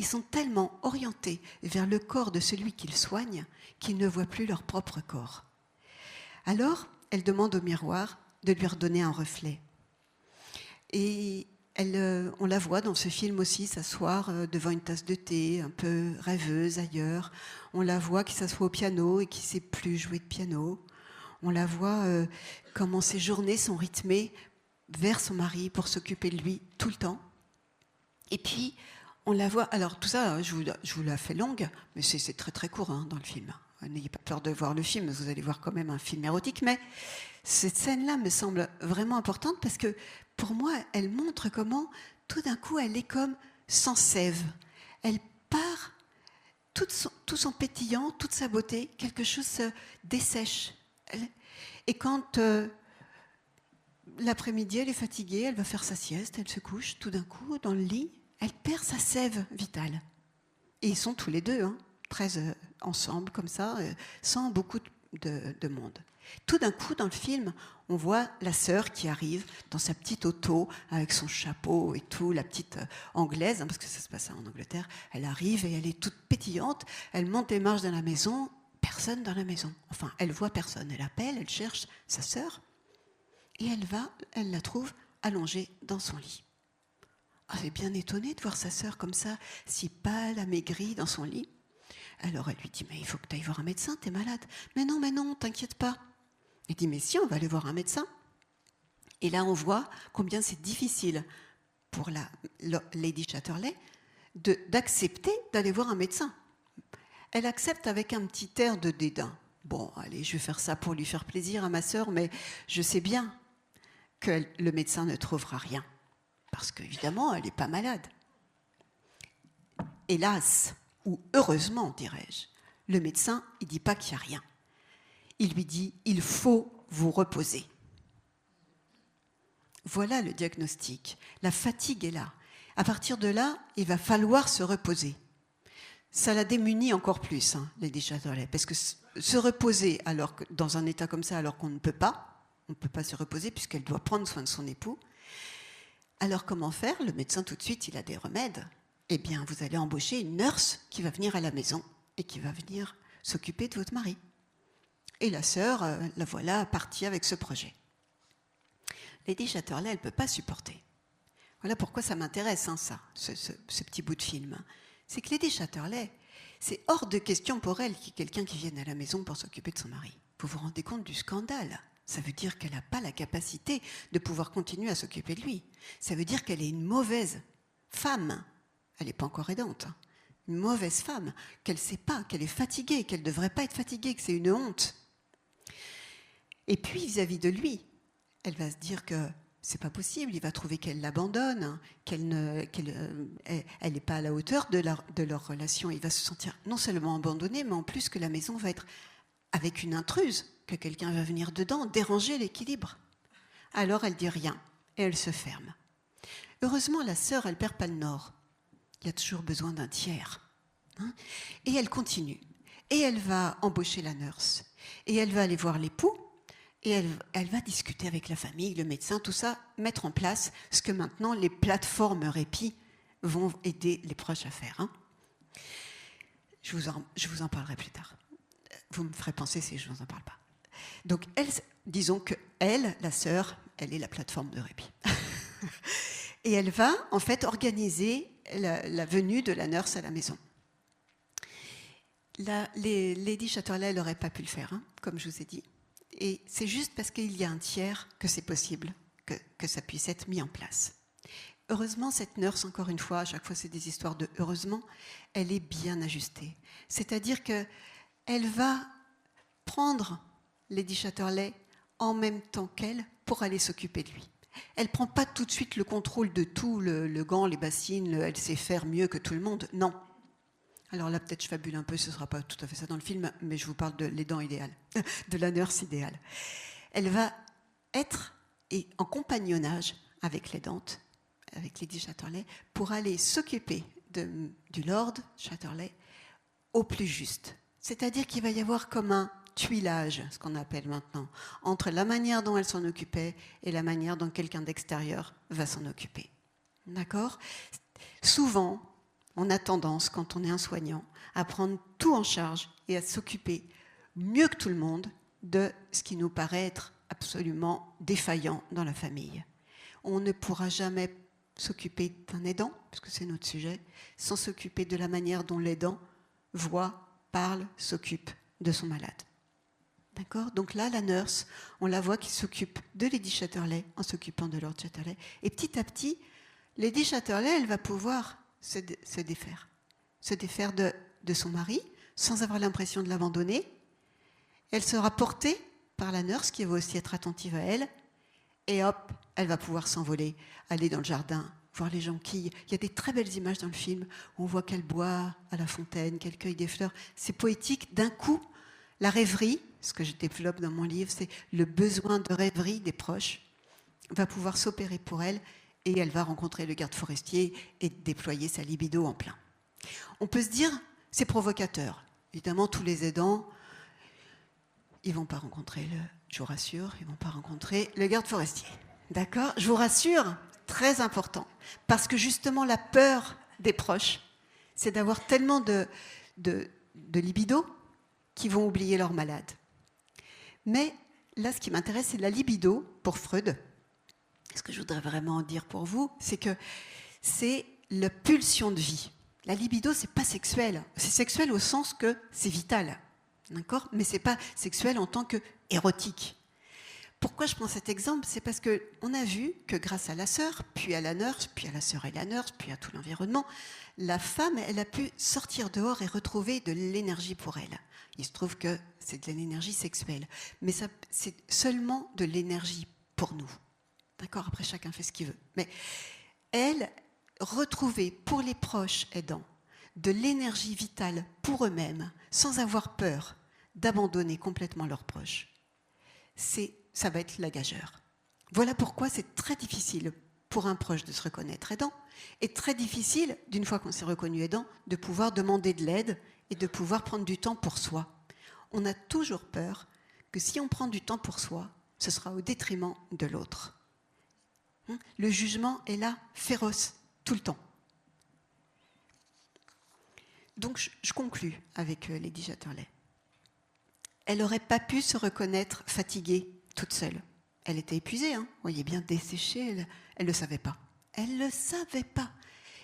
Ils sont tellement orientés vers le corps de celui qu'ils soignent qu'ils ne voient plus leur propre corps. Alors, elle demande au miroir de lui redonner un reflet. Et on la voit dans ce film aussi s'asseoir devant une tasse de thé, un peu rêveuse ailleurs. On la voit qui s'assoit au piano et qui ne sait plus jouer de piano. On la voit comment ses journées sont rythmées vers son mari pour s'occuper de lui tout le temps. Et puis, on la voit... Alors, tout ça, je vous la fais longue, mais c'est très très court dans le film. N'ayez pas peur de voir le film, vous allez voir quand même un film érotique. Mais cette scène-là me semble vraiment importante parce que, pour moi, elle montre comment, tout d'un coup, elle est comme sans sève. Elle part, tout son pétillant, toute sa beauté, quelque chose se dessèche. Et quand l'après-midi, elle est fatiguée, elle va faire sa sieste, elle se couche, tout d'un coup, dans le lit, elle perd sa sève vitale. Et ils sont tous les deux, très ensemble, comme ça, sans beaucoup de monde. Tout d'un coup, dans le film, on voit la sœur qui arrive dans sa petite auto, avec son chapeau et tout, la petite anglaise, parce que ça se passe en Angleterre. Elle arrive et elle est toute pétillante, elle monte les marches de la maison, personne dans la maison. Enfin, elle voit personne. Elle appelle, elle cherche sa sœur, et elle la trouve allongée dans son lit. Elle est bien étonnée de voir sa sœur comme ça, si pâle, amaigrie dans son lit. Alors elle lui dit, mais il faut que tu ailles voir un médecin, t'es malade. Mais non, t'inquiète pas. Il dit, mais si, on va aller voir un médecin. Et là, on voit combien c'est difficile pour Lady Chatterley d'accepter d'aller voir un médecin. Elle accepte avec un petit air de dédain. Bon, allez, je vais faire ça pour lui faire plaisir à ma sœur, mais je sais bien que le médecin ne trouvera rien. Parce qu'évidemment, elle n'est pas malade. Hélas, ou heureusement, dirais-je, le médecin, il ne dit pas qu'il n'y a rien. Il lui dit, il faut vous reposer. Voilà le diagnostic. La fatigue est là. À partir de là, il va falloir se reposer. Ça la démunit encore plus, Lady Chatterley, parce que se reposer alors que, dans un état comme ça, alors qu'on ne peut pas, on ne peut pas se reposer puisqu'elle doit prendre soin de son époux. Alors comment faire? Le médecin tout de suite, il a des remèdes. Eh bien, vous allez embaucher une nurse qui va venir à la maison et qui va venir s'occuper de votre mari. Et la sœur, la voilà partie avec ce projet. Lady Chatterley, elle ne peut pas supporter. Voilà pourquoi ça m'intéresse, ce petit bout de film. C'est que Lady Chatterley, c'est hors de question pour elle qu'il y ait quelqu'un qui vienne à la maison pour s'occuper de son mari. Vous vous rendez compte du scandale? Ça veut dire qu'elle n'a pas la capacité de pouvoir continuer à s'occuper de lui. Ça veut dire qu'elle est une mauvaise femme. Elle n'est pas encore aidante. Une mauvaise femme, qu'elle ne sait pas, qu'elle est fatiguée, qu'elle ne devrait pas être fatiguée, que c'est une honte. Et puis, vis-à-vis de lui, elle va se dire que c'est pas possible, il va trouver qu'elle l'abandonne, qu'elle n'est pas à la hauteur de leur relation. Il va se sentir non seulement abandonné, mais en plus que la maison va être avec une intruse, que quelqu'un va venir dedans, déranger l'équilibre. Alors elle dit rien, et elle se ferme. Heureusement, la sœur, elle perd pas le nord. Il y a toujours besoin d'un tiers. Et elle continue. Et elle va embaucher la nurse. Et elle va aller voir l'époux. Et elle va discuter avec la famille, le médecin, tout ça, mettre en place ce que maintenant les plateformes répit vont aider les proches à faire. Je vous en parlerai plus tard. Vous me ferez penser si je ne vous en parle pas. Donc, disons qu'elle, la sœur, elle est la plateforme de répit. Et elle va, en fait, organiser la venue de la nurse à la maison. Lady Chatterley, elle n'aurait pas pu le faire, comme je vous ai dit. Et c'est juste parce qu'il y a un tiers que c'est possible que ça puisse être mis en place. Heureusement, cette nurse, encore une fois, à chaque fois c'est des histoires de heureusement, elle est bien ajustée. C'est-à-dire qu'elle va prendre Lady Chatterley en même temps qu'elle pour aller s'occuper de lui. Elle ne prend pas tout de suite le contrôle de tout, le gant, les bassines, elle sait faire mieux que tout le monde. Non. Alors là, peut-être je fabule un peu, ce ne sera pas tout à fait ça dans le film, mais je vous parle de l'aidant idéal, de la nurse idéale. Elle va être en compagnonnage avec l'aidante, avec Lady Chatterley, pour aller s'occuper du Lord Chatterley au plus juste. C'est-à-dire qu'il va y avoir comme un tuilage, ce qu'on appelle maintenant, entre la manière dont elle s'en occupait et la manière dont quelqu'un d'extérieur va s'en occuper. D'accord ? Souvent, on a tendance, quand on est un soignant, à prendre tout en charge et à s'occuper mieux que tout le monde de ce qui nous paraît être absolument défaillant dans la famille. On ne pourra jamais s'occuper d'un aidant, parce que c'est notre sujet, sans s'occuper de la manière dont l'aidant voit, parle, s'occupe de son malade. D'accord ? Donc là, la nurse, on la voit qui s'occupe de Lady Chatterley en s'occupant de Lord Chatterley. Et petit à petit, Lady Chatterley, elle va pouvoir se défaire de son mari sans avoir l'impression de l'abandonner. Elle sera portée par la nurse qui va aussi être attentive à elle et hop, elle va pouvoir s'envoler, aller dans le jardin, voir les jonquilles. Il y a des très belles images dans le film où on voit qu'elle boit à la fontaine, qu'elle cueille des fleurs. C'est poétique. D'un coup, la rêverie, ce que je développe dans mon livre, c'est le besoin de rêverie des proches, va pouvoir s'opérer pour elle. Et elle va rencontrer le garde forestier et déployer sa libido en plein. On peut se dire, c'est provocateur. Évidemment, tous les aidants, ils ne vont pas rencontrer, je vous rassure, ils ne vont pas rencontrer le garde forestier. D'accord ? Je vous rassure, très important. Parce que justement, la peur des proches, c'est d'avoir tellement de libido qu'ils vont oublier leur malade. Mais là, ce qui m'intéresse, c'est la libido, pour Freud. Ce que je voudrais vraiment dire pour vous, c'est que c'est la pulsion de vie. La libido, c'est pas sexuel. C'est sexuel au sens que c'est vital, d'accord ? Mais c'est pas sexuel en tant que érotique. Pourquoi je prends cet exemple? C'est parce qu'on a vu que grâce à la sœur, puis à la nurse, puis à la sœur et la nurse, puis à tout l'environnement, la femme, elle a pu sortir dehors et retrouver de l'énergie pour elle. Il se trouve que c'est de l'énergie sexuelle, mais ça, c'est seulement de l'énergie pour nous. D'accord? Après, chacun fait ce qu'il veut. Mais elle, retrouver pour les proches aidants de l'énergie vitale pour eux-mêmes, sans avoir peur d'abandonner complètement leurs proches, ça va être la gageure. Voilà pourquoi c'est très difficile pour un proche de se reconnaître aidant, et très difficile, d'une fois qu'on s'est reconnu aidant, de pouvoir demander de l'aide et de pouvoir prendre du temps pour soi. On a toujours peur que si on prend du temps pour soi, ce sera au détriment de l'autre. Le jugement est là, féroce, tout le temps. Donc je conclus avec Lady Chatterley. Elle n'aurait pas pu se reconnaître fatiguée toute seule. Elle était épuisée, hein. Vous voyez bien, desséchée, elle ne le savait pas. Elle ne le savait pas.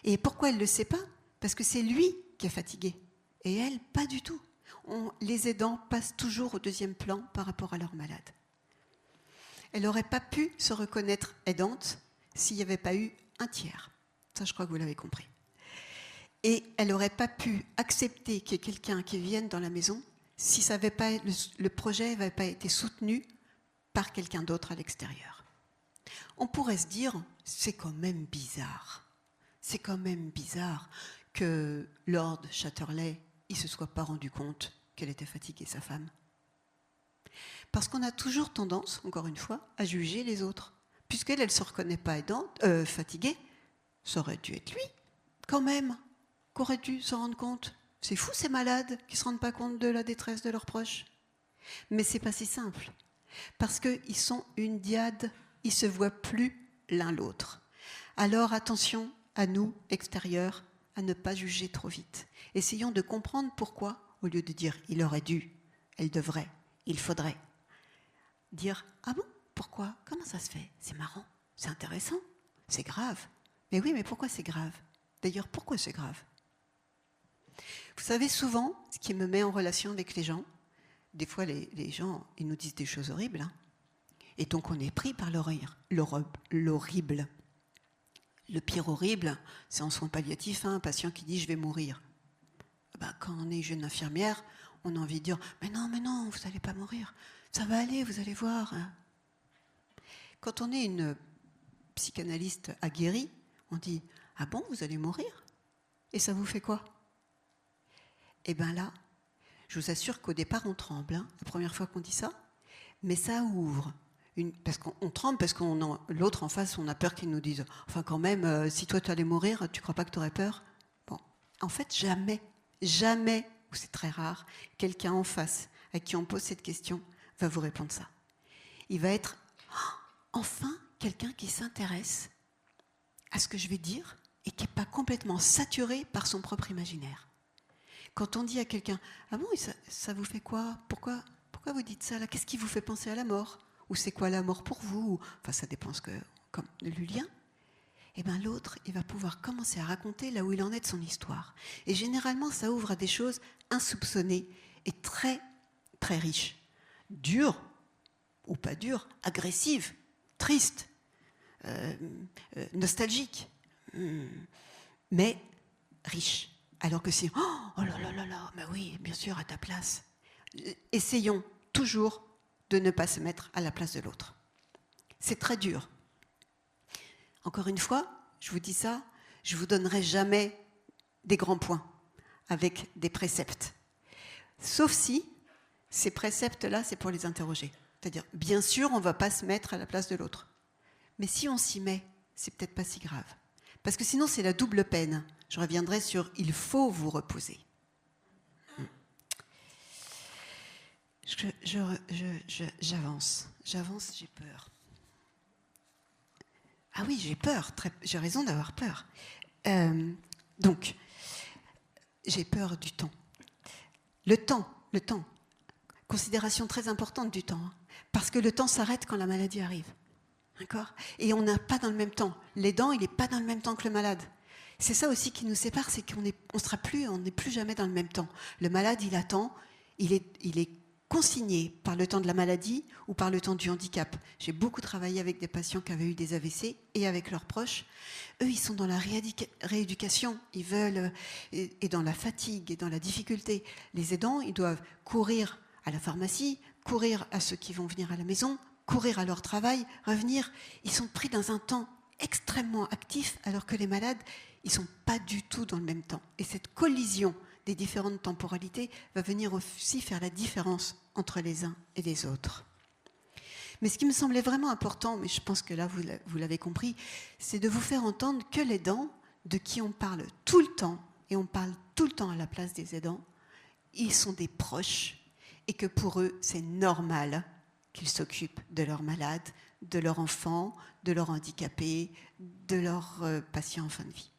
Et pourquoi elle ne le sait pas? Parce que c'est lui qui est fatigué. Et elle, pas du tout. Les aidants passent toujours au deuxième plan par rapport à leur malade. Elle n'aurait pas pu se reconnaître aidante s'il n'y avait pas eu un tiers. Ça, je crois que vous l'avez compris. Et elle n'aurait pas pu accepter qu'il y ait quelqu'un qui vienne dans la maison si ça avait pas, le projet n'avait pas été soutenu par quelqu'un d'autre à l'extérieur. On pourrait se dire, c'est quand même bizarre. C'est quand même bizarre que Lord Chatterley ne se soit pas rendu compte qu'elle était fatiguée, sa femme. Parce qu'on a toujours tendance, encore une fois, à juger les autres. Puisqu'elle ne se reconnaît pas fatiguée, ça aurait dû être lui, quand même, qu'aurait dû s'en rendre compte. C'est fou ces malades qui ne se rendent pas compte de la détresse de leurs proches. Mais ce n'est pas si simple. Parce qu'ils sont une diade, ils ne se voient plus l'un l'autre. Alors attention à nous, extérieurs, à ne pas juger trop vite. Essayons de comprendre pourquoi, au lieu de dire « il aurait dû »,« elle devrait »,« il faudrait », dire « ah bon, pourquoi? Comment ça se fait? C'est marrant, c'est intéressant, c'est grave. » Mais oui, mais pourquoi c'est grave? D'ailleurs, pourquoi c'est grave? Vous savez, souvent, ce qui me met en relation avec les gens, des fois, les gens, ils nous disent des choses horribles, hein, et donc on est pris par l'horrible. Le pire horrible, c'est en soins palliatifs, un patient qui dit « je vais mourir ». Quand on est jeune infirmière, on a envie de dire « mais non, vous n'allez pas mourir, ça va aller, vous allez voir ». Quand on est une psychanalyste aguerrie, on dit « ah bon, vous allez mourir? Et ça vous fait quoi ?» Eh bien là, je vous assure qu'au départ, on tremble, hein, la première fois qu'on dit ça, mais ça ouvre. Parce qu'on tremble, parce qu'on l'autre en face, on a peur qu'il nous dise « enfin quand même, si toi tu allais mourir, tu crois pas que tu aurais peur ?» Bon, en fait, jamais, ou c'est très rare, quelqu'un en face à qui on pose cette question va vous répondre ça. Il va être enfin quelqu'un qui s'intéresse à ce que je vais dire et qui n'est pas complètement saturé par son propre imaginaire. Quand on dit à quelqu'un « ah bon, ça vous fait quoi? Pourquoi vous dites ça là? Qu'est-ce qui vous fait penser à la mort? Ou c'est quoi la mort pour vous ?» Enfin, ça dépend du lien. Eh bien, l'autre, il va pouvoir commencer à raconter là où il en est de son histoire. Et généralement, ça ouvre à des choses insoupçonnées et très, très riches. Dures, ou pas dures, agressives, tristes, nostalgiques, mais riches. Alors que c'est « oh là là, mais oui, bien sûr, à ta place ». Essayons toujours de ne pas se mettre à la place de l'autre. C'est très dur. Encore une fois, je vous dis ça, je ne vous donnerai jamais des grands points avec des préceptes. Sauf si ces préceptes-là, c'est pour les interroger. C'est-à-dire, bien sûr, on ne va pas se mettre à la place de l'autre. Mais si on s'y met, c'est peut-être pas si grave. Parce que sinon, c'est la double peine. Je reviendrai sur « il faut vous reposer ». J'avance, j'ai peur. Ah oui, j'ai peur, j'ai raison d'avoir peur. Donc, j'ai peur du temps. Le temps. Considération très importante du temps. Parce que le temps s'arrête quand la maladie arrive. D'accord? Et on n'a pas dans le même temps. L'aidant, il n'est pas dans le même temps que le malade. C'est ça aussi qui nous sépare, c'est qu'on n'est plus jamais dans le même temps. Le malade, il attend, il est consignés par le temps de la maladie ou par le temps du handicap. J'ai beaucoup travaillé avec des patients qui avaient eu des AVC et avec leurs proches. Eux, ils sont dans la rééducation, ils veulent, et dans la fatigue et dans la difficulté. Les aidants, ils doivent courir à la pharmacie, courir à ceux qui vont venir à la maison, courir à leur travail, revenir. Ils sont pris dans un temps extrêmement actif, alors que les malades, ils ne sont pas du tout dans le même temps. Et cette collision des différentes temporalités va venir aussi faire la différence entre les uns et les autres. Mais ce qui me semblait vraiment important, mais je pense que là vous l'avez compris, c'est de vous faire entendre que les aidants, de qui on parle tout le temps, et on parle tout le temps à la place des aidants, ils sont des proches, et que pour eux, c'est normal qu'ils s'occupent de leurs malades, de leurs enfants, de leurs handicapés, de leurs patients en fin de vie.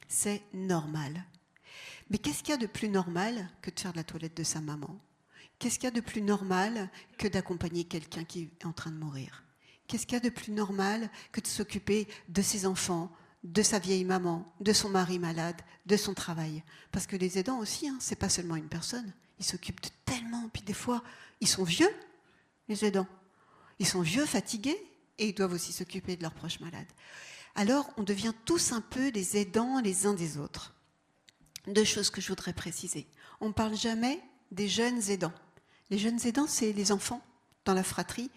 C'est normal. Mais qu'est-ce qu'il y a de plus normal que de faire de la toilette de sa maman ? Qu'est-ce qu'il y a de plus normal que d'accompagner quelqu'un qui est en train de mourir ? Qu'est-ce qu'il y a de plus normal que de s'occuper de ses enfants, de sa vieille maman, de son mari malade, de son travail ? Parce que les aidants aussi, c'est pas seulement une personne. Ils s'occupent de tellement, puis des fois, ils sont vieux, les aidants. Ils sont vieux, fatigués, et ils doivent aussi s'occuper de leurs proches malades. Alors, on devient tous un peu des aidants les uns des autres. Deux choses que je voudrais préciser. On ne parle jamais des jeunes aidants. Les jeunes aidants, c'est les enfants dans la fratrie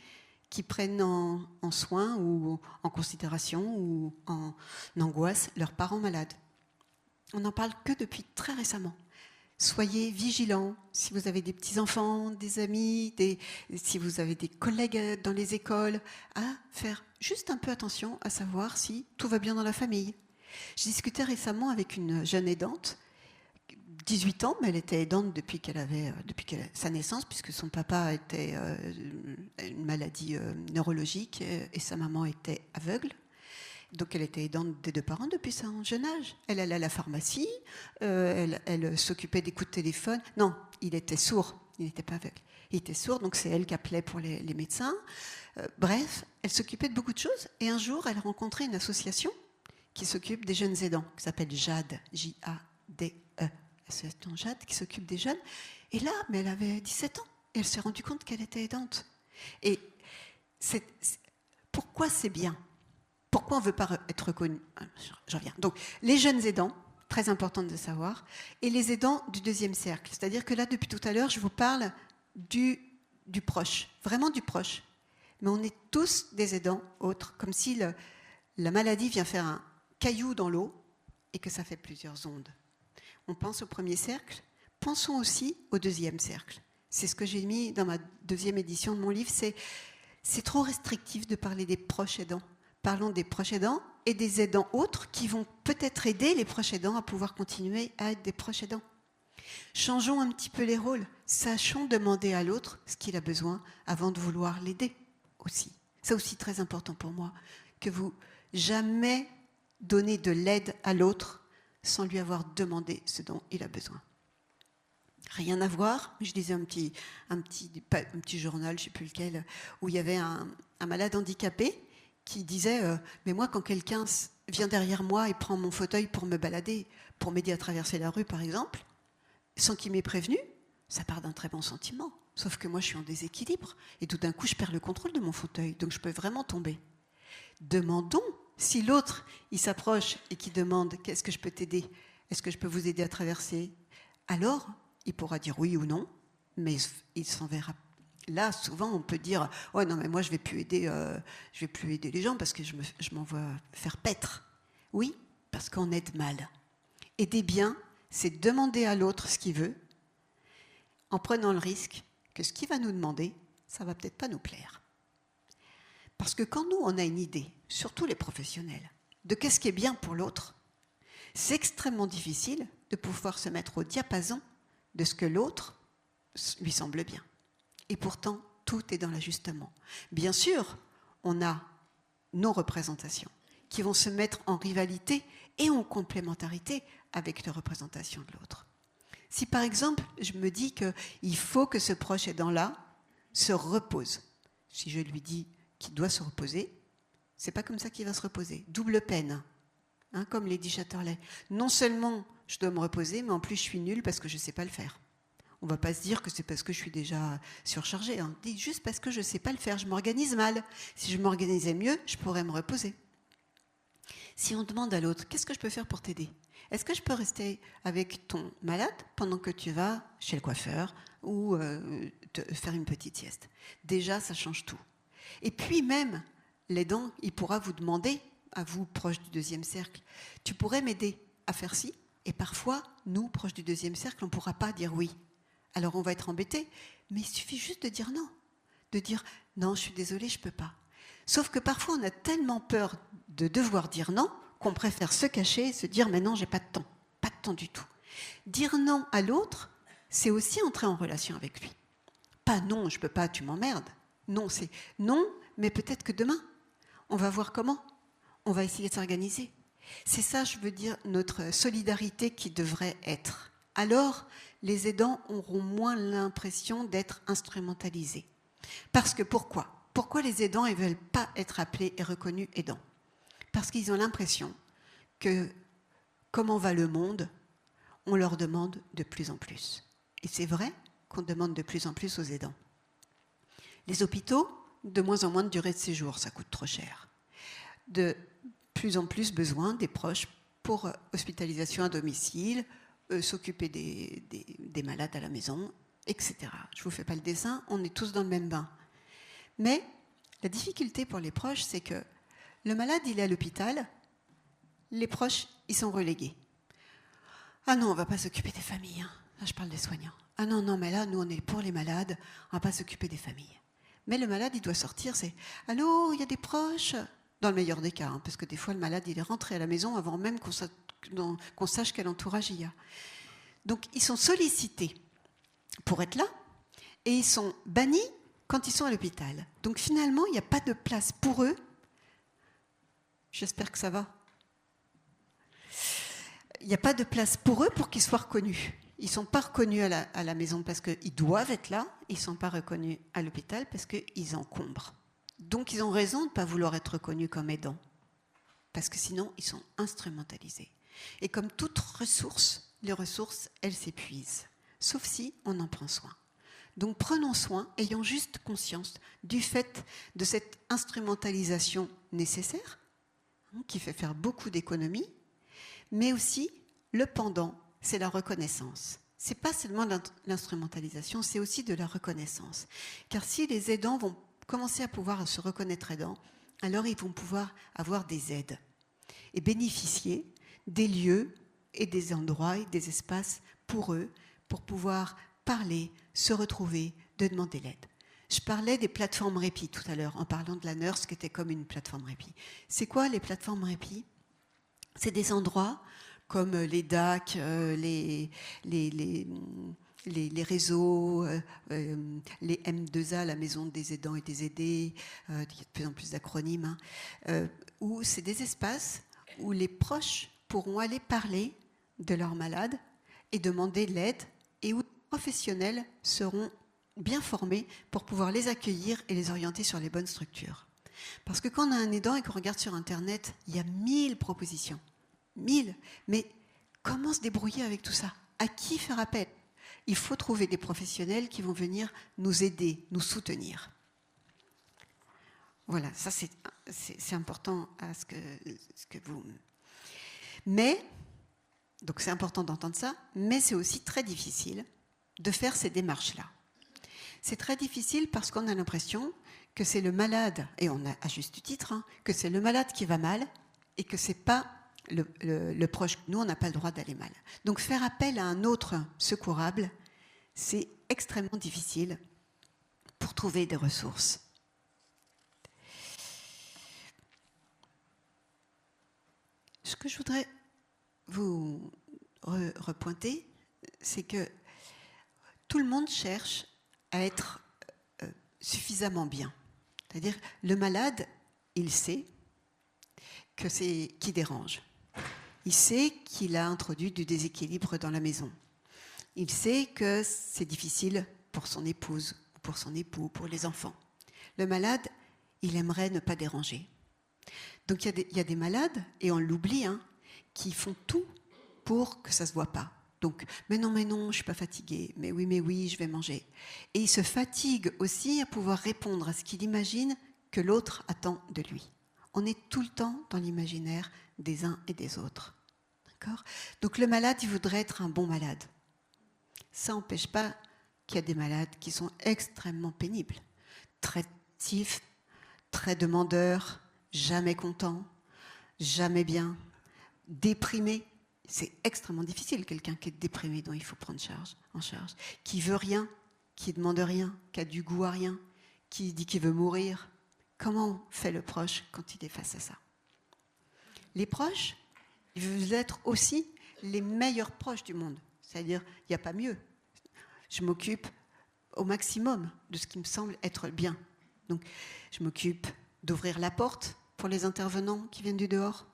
qui prennent en soin ou en considération ou en angoisse leurs parents malades. On n'en parle que depuis très récemment. Soyez vigilants si vous avez des petits-enfants, des amis, si vous avez des collègues dans les écoles, à faire juste un peu attention à savoir si tout va bien dans la famille. Je discutais récemment avec une jeune aidante, 18 ans, mais elle était aidante depuis sa naissance, puisque son papa était une maladie neurologique et sa maman était aveugle. Donc elle était aidante des deux parents depuis son jeune âge. Elle allait à la pharmacie, elle s'occupait des coups de téléphone. Non, il était sourd, il n'était pas aveugle. Il était sourd, donc c'est elle qui appelait pour les médecins. Bref, elle s'occupait de beaucoup de choses. Et un jour, elle rencontrait une association qui s'occupe des jeunes aidants, qui s'appelle JADE, J-A-D-E. Association JADE, qui s'occupe des jeunes. Et là, mais elle avait 17 ans. Et elle s'est rendue compte qu'elle était aidante. Et pourquoi c'est bien ? Pourquoi on ne veut pas être reconnu ? J'en reviens. Donc, les jeunes aidants, très important de savoir, et les aidants du deuxième cercle. C'est-à-dire que là, depuis tout à l'heure, je vous parle du proche, vraiment du proche. Mais on est tous des aidants autres, comme si la maladie vient faire un caillou dans l'eau et que ça fait plusieurs ondes. On pense au premier cercle, pensons aussi au deuxième cercle. C'est ce que j'ai mis dans ma deuxième édition de mon livre, c'est trop restrictif de parler des proches aidants. Parlons des proches aidants et des aidants autres qui vont peut-être aider les proches aidants à pouvoir continuer à être des proches aidants. Changeons un petit peu les rôles. Sachons demander à l'autre ce qu'il a besoin avant de vouloir l'aider aussi. C'est aussi très important pour moi, que vous jamais donnez de l'aide à l'autre sans lui avoir demandé ce dont il a besoin. Rien à voir, mais je lisais un petit journal, je ne sais plus lequel, où il y avait un malade handicapé qui disait mais moi, quand quelqu'un vient derrière moi et prend mon fauteuil pour me balader, pour m'aider à traverser la rue, par exemple, sans qu'il m'ait prévenu, ça part d'un très bon sentiment. Sauf que moi, je suis en déséquilibre et tout d'un coup, je perds le contrôle de mon fauteuil, donc je peux vraiment tomber. Demandons, si l'autre, il s'approche et qui demande « Qu'est-ce que je peux t'aider ? Est-ce que je peux vous aider à traverser ?» Alors, il pourra dire oui ou non, mais il s'en verra. Là, souvent, on peut dire « Ouais, non, mais moi, je vais plus aider les gens parce que je m'en vois faire paître. » Oui, parce qu'on aide mal. Aider bien, c'est demander à l'autre ce qu'il veut, en prenant le risque que ce qu'il va nous demander, ça va peut-être pas nous plaire. Parce que quand nous, on a une idée, surtout les professionnels, de qu'est-ce qui est bien pour l'autre, c'est extrêmement difficile de pouvoir se mettre au diapason de ce que l'autre lui semble bien. Et pourtant, tout est dans l'ajustement. Bien sûr, on a nos représentations qui vont se mettre en rivalité et en complémentarité avec les représentations de l'autre. Si par exemple, je me dis qu'il faut que ce proche aidant-là se repose, si je lui dis qu'il doit se reposer, c'est pas comme ça qu'il va se reposer. Double peine, comme l'a dit Chatterley. Non seulement je dois me reposer, mais en plus je suis nulle parce que je sais pas le faire. On ne va pas se dire que c'est parce que je suis déjà surchargée. Hein. Dit juste parce que je ne sais pas le faire, je m'organise mal. Si je m'organisais mieux, je pourrais me reposer. Si on demande à l'autre, qu'est-ce que je peux faire pour t'aider ? Est-ce que je peux rester avec ton malade pendant que tu vas chez le coiffeur ou te faire une petite sieste ? Déjà, ça change tout. Et puis même, l'aidant, il pourra vous demander, à vous, proches du deuxième cercle, tu pourrais m'aider à faire ci ? Et parfois, nous, proches du deuxième cercle, on ne pourra pas dire oui. Alors on va être embêté, mais il suffit juste de dire non. De dire non, je suis désolée, je ne peux pas. Sauf que parfois, on a tellement peur de devoir dire non qu'on préfère se cacher et se dire mais non, j'ai pas de temps du tout. Dire non à l'autre, c'est aussi entrer en relation avec lui. Pas non, je peux pas, tu m'emmerdes. Non, c'est non, mais peut-être que demain, on va voir comment. On va essayer de s'organiser. C'est ça, je veux dire, notre solidarité qui devrait être. Alors, les aidants auront moins l'impression d'être instrumentalisés. Parce que pourquoi ? Pourquoi les aidants ne veulent pas être appelés et reconnus aidants ? Parce qu'ils ont l'impression que, comment va le monde, on leur demande de plus en plus. Et c'est vrai qu'on demande de plus en plus aux aidants. Les hôpitaux, de moins en moins de durée de séjour, ça coûte trop cher. De plus en plus besoin des proches pour hospitalisation à domicile, s'occuper des malades à la maison, etc. Je ne vous fais pas le dessin, on est tous dans le même bain. Mais la difficulté pour les proches, c'est que le malade, il est à l'hôpital, les proches, ils sont relégués. Ah non, on ne va pas s'occuper des familles. Hein. Là, je parle des soignants. Ah non, mais là, nous, on est pour les malades, on ne va pas s'occuper des familles. Mais le malade, il doit sortir, c'est « Allô, il y a des proches ?» Dans le meilleur des cas, hein, parce que des fois, le malade, il est rentré à la maison avant même qu'on sache quel entourage il y a. Donc, ils sont sollicités pour être là, et ils sont bannis quand ils sont à l'hôpital. Donc, finalement, il n'y a pas de place pour eux. J'espère que ça va. Il n'y a pas de place pour eux pour qu'ils soient reconnus. Ils ne sont pas reconnus à la maison parce qu'ils doivent être là. Ils ne sont pas reconnus à l'hôpital parce qu'ils encombrent. Donc, ils ont raison de ne pas vouloir être reconnus comme aidants. Parce que sinon, ils sont instrumentalisés. Et comme toute ressource, les ressources, elles s'épuisent. Sauf si on en prend soin. Donc, prenons soin, ayons juste conscience du fait de cette instrumentalisation nécessaire, qui fait faire beaucoup d'économies, mais aussi le pendant, c'est la reconnaissance. Ce n'est pas seulement l'instrumentalisation, c'est aussi de la reconnaissance. Car si les aidants vont commencer à pouvoir se reconnaître aidants, alors ils vont pouvoir avoir des aides et bénéficier des lieux et des endroits et des espaces pour eux, pour pouvoir parler, se retrouver, de demander l'aide. Je parlais des plateformes répit tout à l'heure, en parlant de la nurse qui était comme une plateforme répit. C'est quoi les plateformes répit ? C'est des endroits comme les DAC, les réseaux, les M2A, la maison des aidants et des aidés, il y a de plus en plus d'acronymes, où c'est des espaces où les proches pourront aller parler de leurs malades et demander de l'aide, et où les professionnels seront bien formés pour pouvoir les accueillir et les orienter sur les bonnes structures. Parce que quand on a un aidant et qu'on regarde sur Internet, il y a 1000 propositions. 1000. Mais comment se débrouiller avec tout ça ? À qui faire appel ? Il faut trouver des professionnels qui vont venir nous aider, nous soutenir. Voilà, ça c'est important à ce que vous... Mais, donc c'est important d'entendre ça, mais c'est aussi très difficile de faire ces démarches-là. C'est très difficile parce qu'on a l'impression que c'est le malade, et on a à juste titre, que c'est le malade qui va mal et que c'est pas le proche. Nous, on n'a pas le droit d'aller mal. Donc faire appel à un autre secourable, c'est extrêmement difficile pour trouver des ressources. Ce que je voudrais vous repointer, c'est que tout le monde cherche à être suffisamment bien. C'est-à-dire, le malade, il sait que c'est qui dérange. Il sait qu'il a introduit du déséquilibre dans la maison. Il sait que c'est difficile pour son épouse, pour son époux, pour les enfants. Le malade, il aimerait ne pas déranger. Donc il y a des malades, et on l'oublie, qui font tout pour que ça ne se voit pas. Donc, mais non, je ne suis pas fatigué. Mais oui, je vais manger. Et il se fatigue aussi à pouvoir répondre à ce qu'il imagine que l'autre attend de lui. On est tout le temps dans l'imaginaire des uns et des autres. D'accord ? Donc le malade, il voudrait être un bon malade. Ça n'empêche pas qu'il y a des malades qui sont extrêmement pénibles, très actifs, très demandeurs, jamais contents, jamais bien, déprimés. C'est extrêmement difficile, quelqu'un qui est déprimé, dont il faut prendre en charge, qui veut rien, qui demande rien, qui a du goût à rien, qui dit qu'il veut mourir. Comment fait le proche quand il est face à ça ? Les proches, ils veulent être aussi les meilleurs proches du monde. C'est-à-dire, il n'y a pas mieux. Je m'occupe au maximum de ce qui me semble être bien. Donc, je m'occupe d'ouvrir la porte pour les intervenants qui viennent du dehors.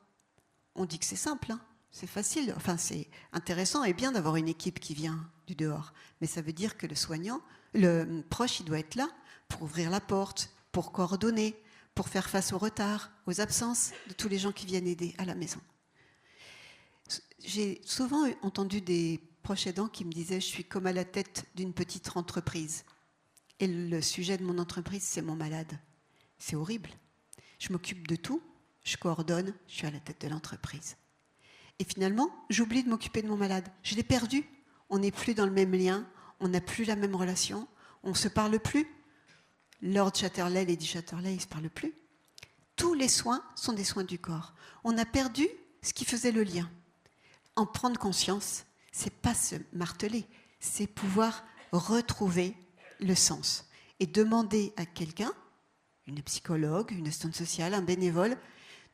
On dit que c'est simple, hein, c'est facile. Enfin, c'est intéressant et bien d'avoir une équipe qui vient du dehors. Mais ça veut dire que le proche, il doit être là pour ouvrir la porte, pour coordonner, pour faire face au retard, aux absences de tous les gens qui viennent aider à la maison. J'ai souvent entendu des proches aidants qui me disaient « je suis comme à la tête d'une petite entreprise ». Et le sujet de mon entreprise, c'est mon malade. C'est horrible. Je m'occupe de tout, je coordonne, je suis à la tête de l'entreprise. Et finalement, j'oublie de m'occuper de mon malade. Je l'ai perdu. On n'est plus dans le même lien, on n'a plus la même relation, on ne se parle plus. Lord Chatterley, Lady Chatterley, ils ne se parlent plus. Tous les soins sont des soins du corps. On a perdu ce qui faisait le lien. En prendre conscience, c'est pas se marteler, c'est pouvoir retrouver le sens et demander à quelqu'un, une psychologue, une assistante sociale, un bénévole,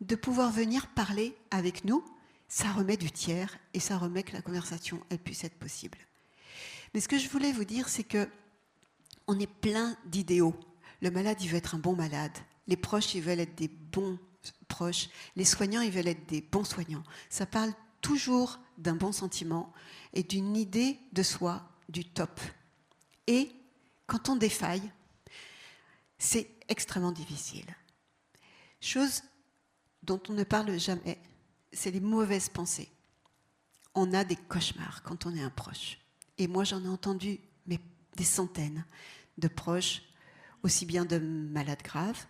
de pouvoir venir parler avec nous. Ça remet du tiers et ça remet que la conversation elle puisse être possible. Mais ce que je voulais vous dire, c'est que on est plein d'idéaux. Le malade, il veut être un bon malade. Les proches, ils veulent être des bons proches. Les soignants, ils veulent être des bons soignants. Ça parle toujours d'un bon sentiment et d'une idée de soi du top. Et quand on défaille, c'est extrêmement difficile. Chose dont on ne parle jamais, c'est les mauvaises pensées. On a des cauchemars quand on est un proche. Et moi, j'en ai entendu des centaines de proches, aussi bien de malades graves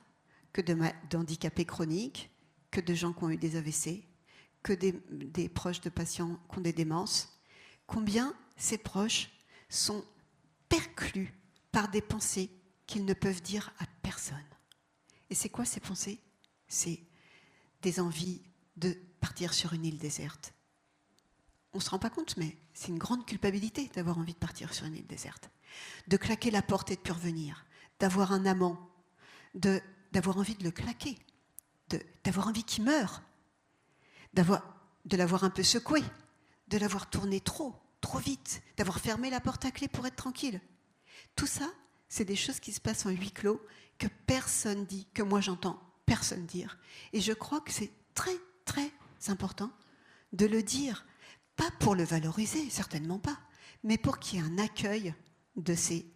que d'handicapés chroniques, que de gens qui ont eu des AVC, que des proches de patients qui ont des démences. Combien ces proches sont perclus par des pensées qu'ils ne peuvent dire à personne. Et c'est quoi ces pensées ? C'est des envies de partir sur une île déserte. On ne se rend pas compte, mais c'est une grande culpabilité d'avoir envie de partir sur une île déserte. De claquer la porte et de plus revenir. D'avoir un amant. D'avoir envie de le claquer. D'avoir envie qu'il meure. De l'avoir un peu secoué. De l'avoir tourné trop vite. D'avoir fermé la porte à clé pour être tranquille. Tout ça, c'est des choses qui se passent en huis clos que personne dit, que moi j'entends personne dire. Et je crois que c'est très, très important de le dire. Pas pour le valoriser, certainement pas, mais pour qu'il y ait un accueil de ces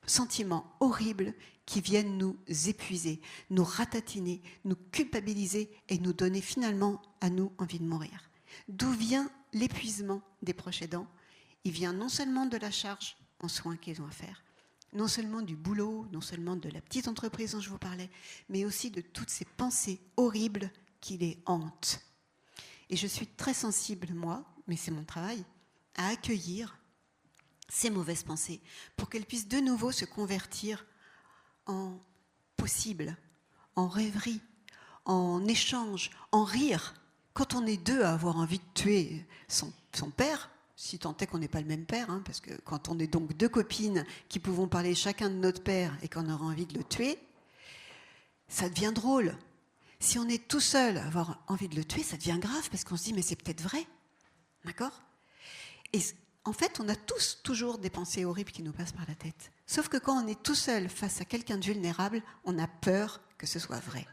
sentiments horribles qui viennent nous épuiser, nous ratatiner, nous culpabiliser et nous donner finalement à nous envie de mourir. D'où vient l'épuisement des proches aidants ? Il vient non seulement de la charge en soins qu'ils ont à faire, non seulement du boulot, non seulement de la petite entreprise dont je vous parlais, mais aussi de toutes ces pensées horribles qui les hantent. Et je suis très sensible, moi, mais c'est mon travail, à accueillir ces mauvaises pensées pour qu'elles puissent de nouveau se convertir en possible, en rêverie, en échange, en rire. Quand on est deux à avoir envie de tuer son père, si tant est qu'on n'est pas le même père, hein, parce que quand on est donc deux copines qui pouvons parler chacun de notre père et qu'on aura envie de le tuer, ça devient drôle. Si on est tout seul à avoir envie de le tuer, ça devient grave parce qu'on se dit mais c'est peut-être vrai. D'accord ? Et en fait, on a tous toujours des pensées horribles qui nous passent par la tête. Sauf que quand on est tout seul face à quelqu'un de vulnérable, on a peur que ce soit vrai.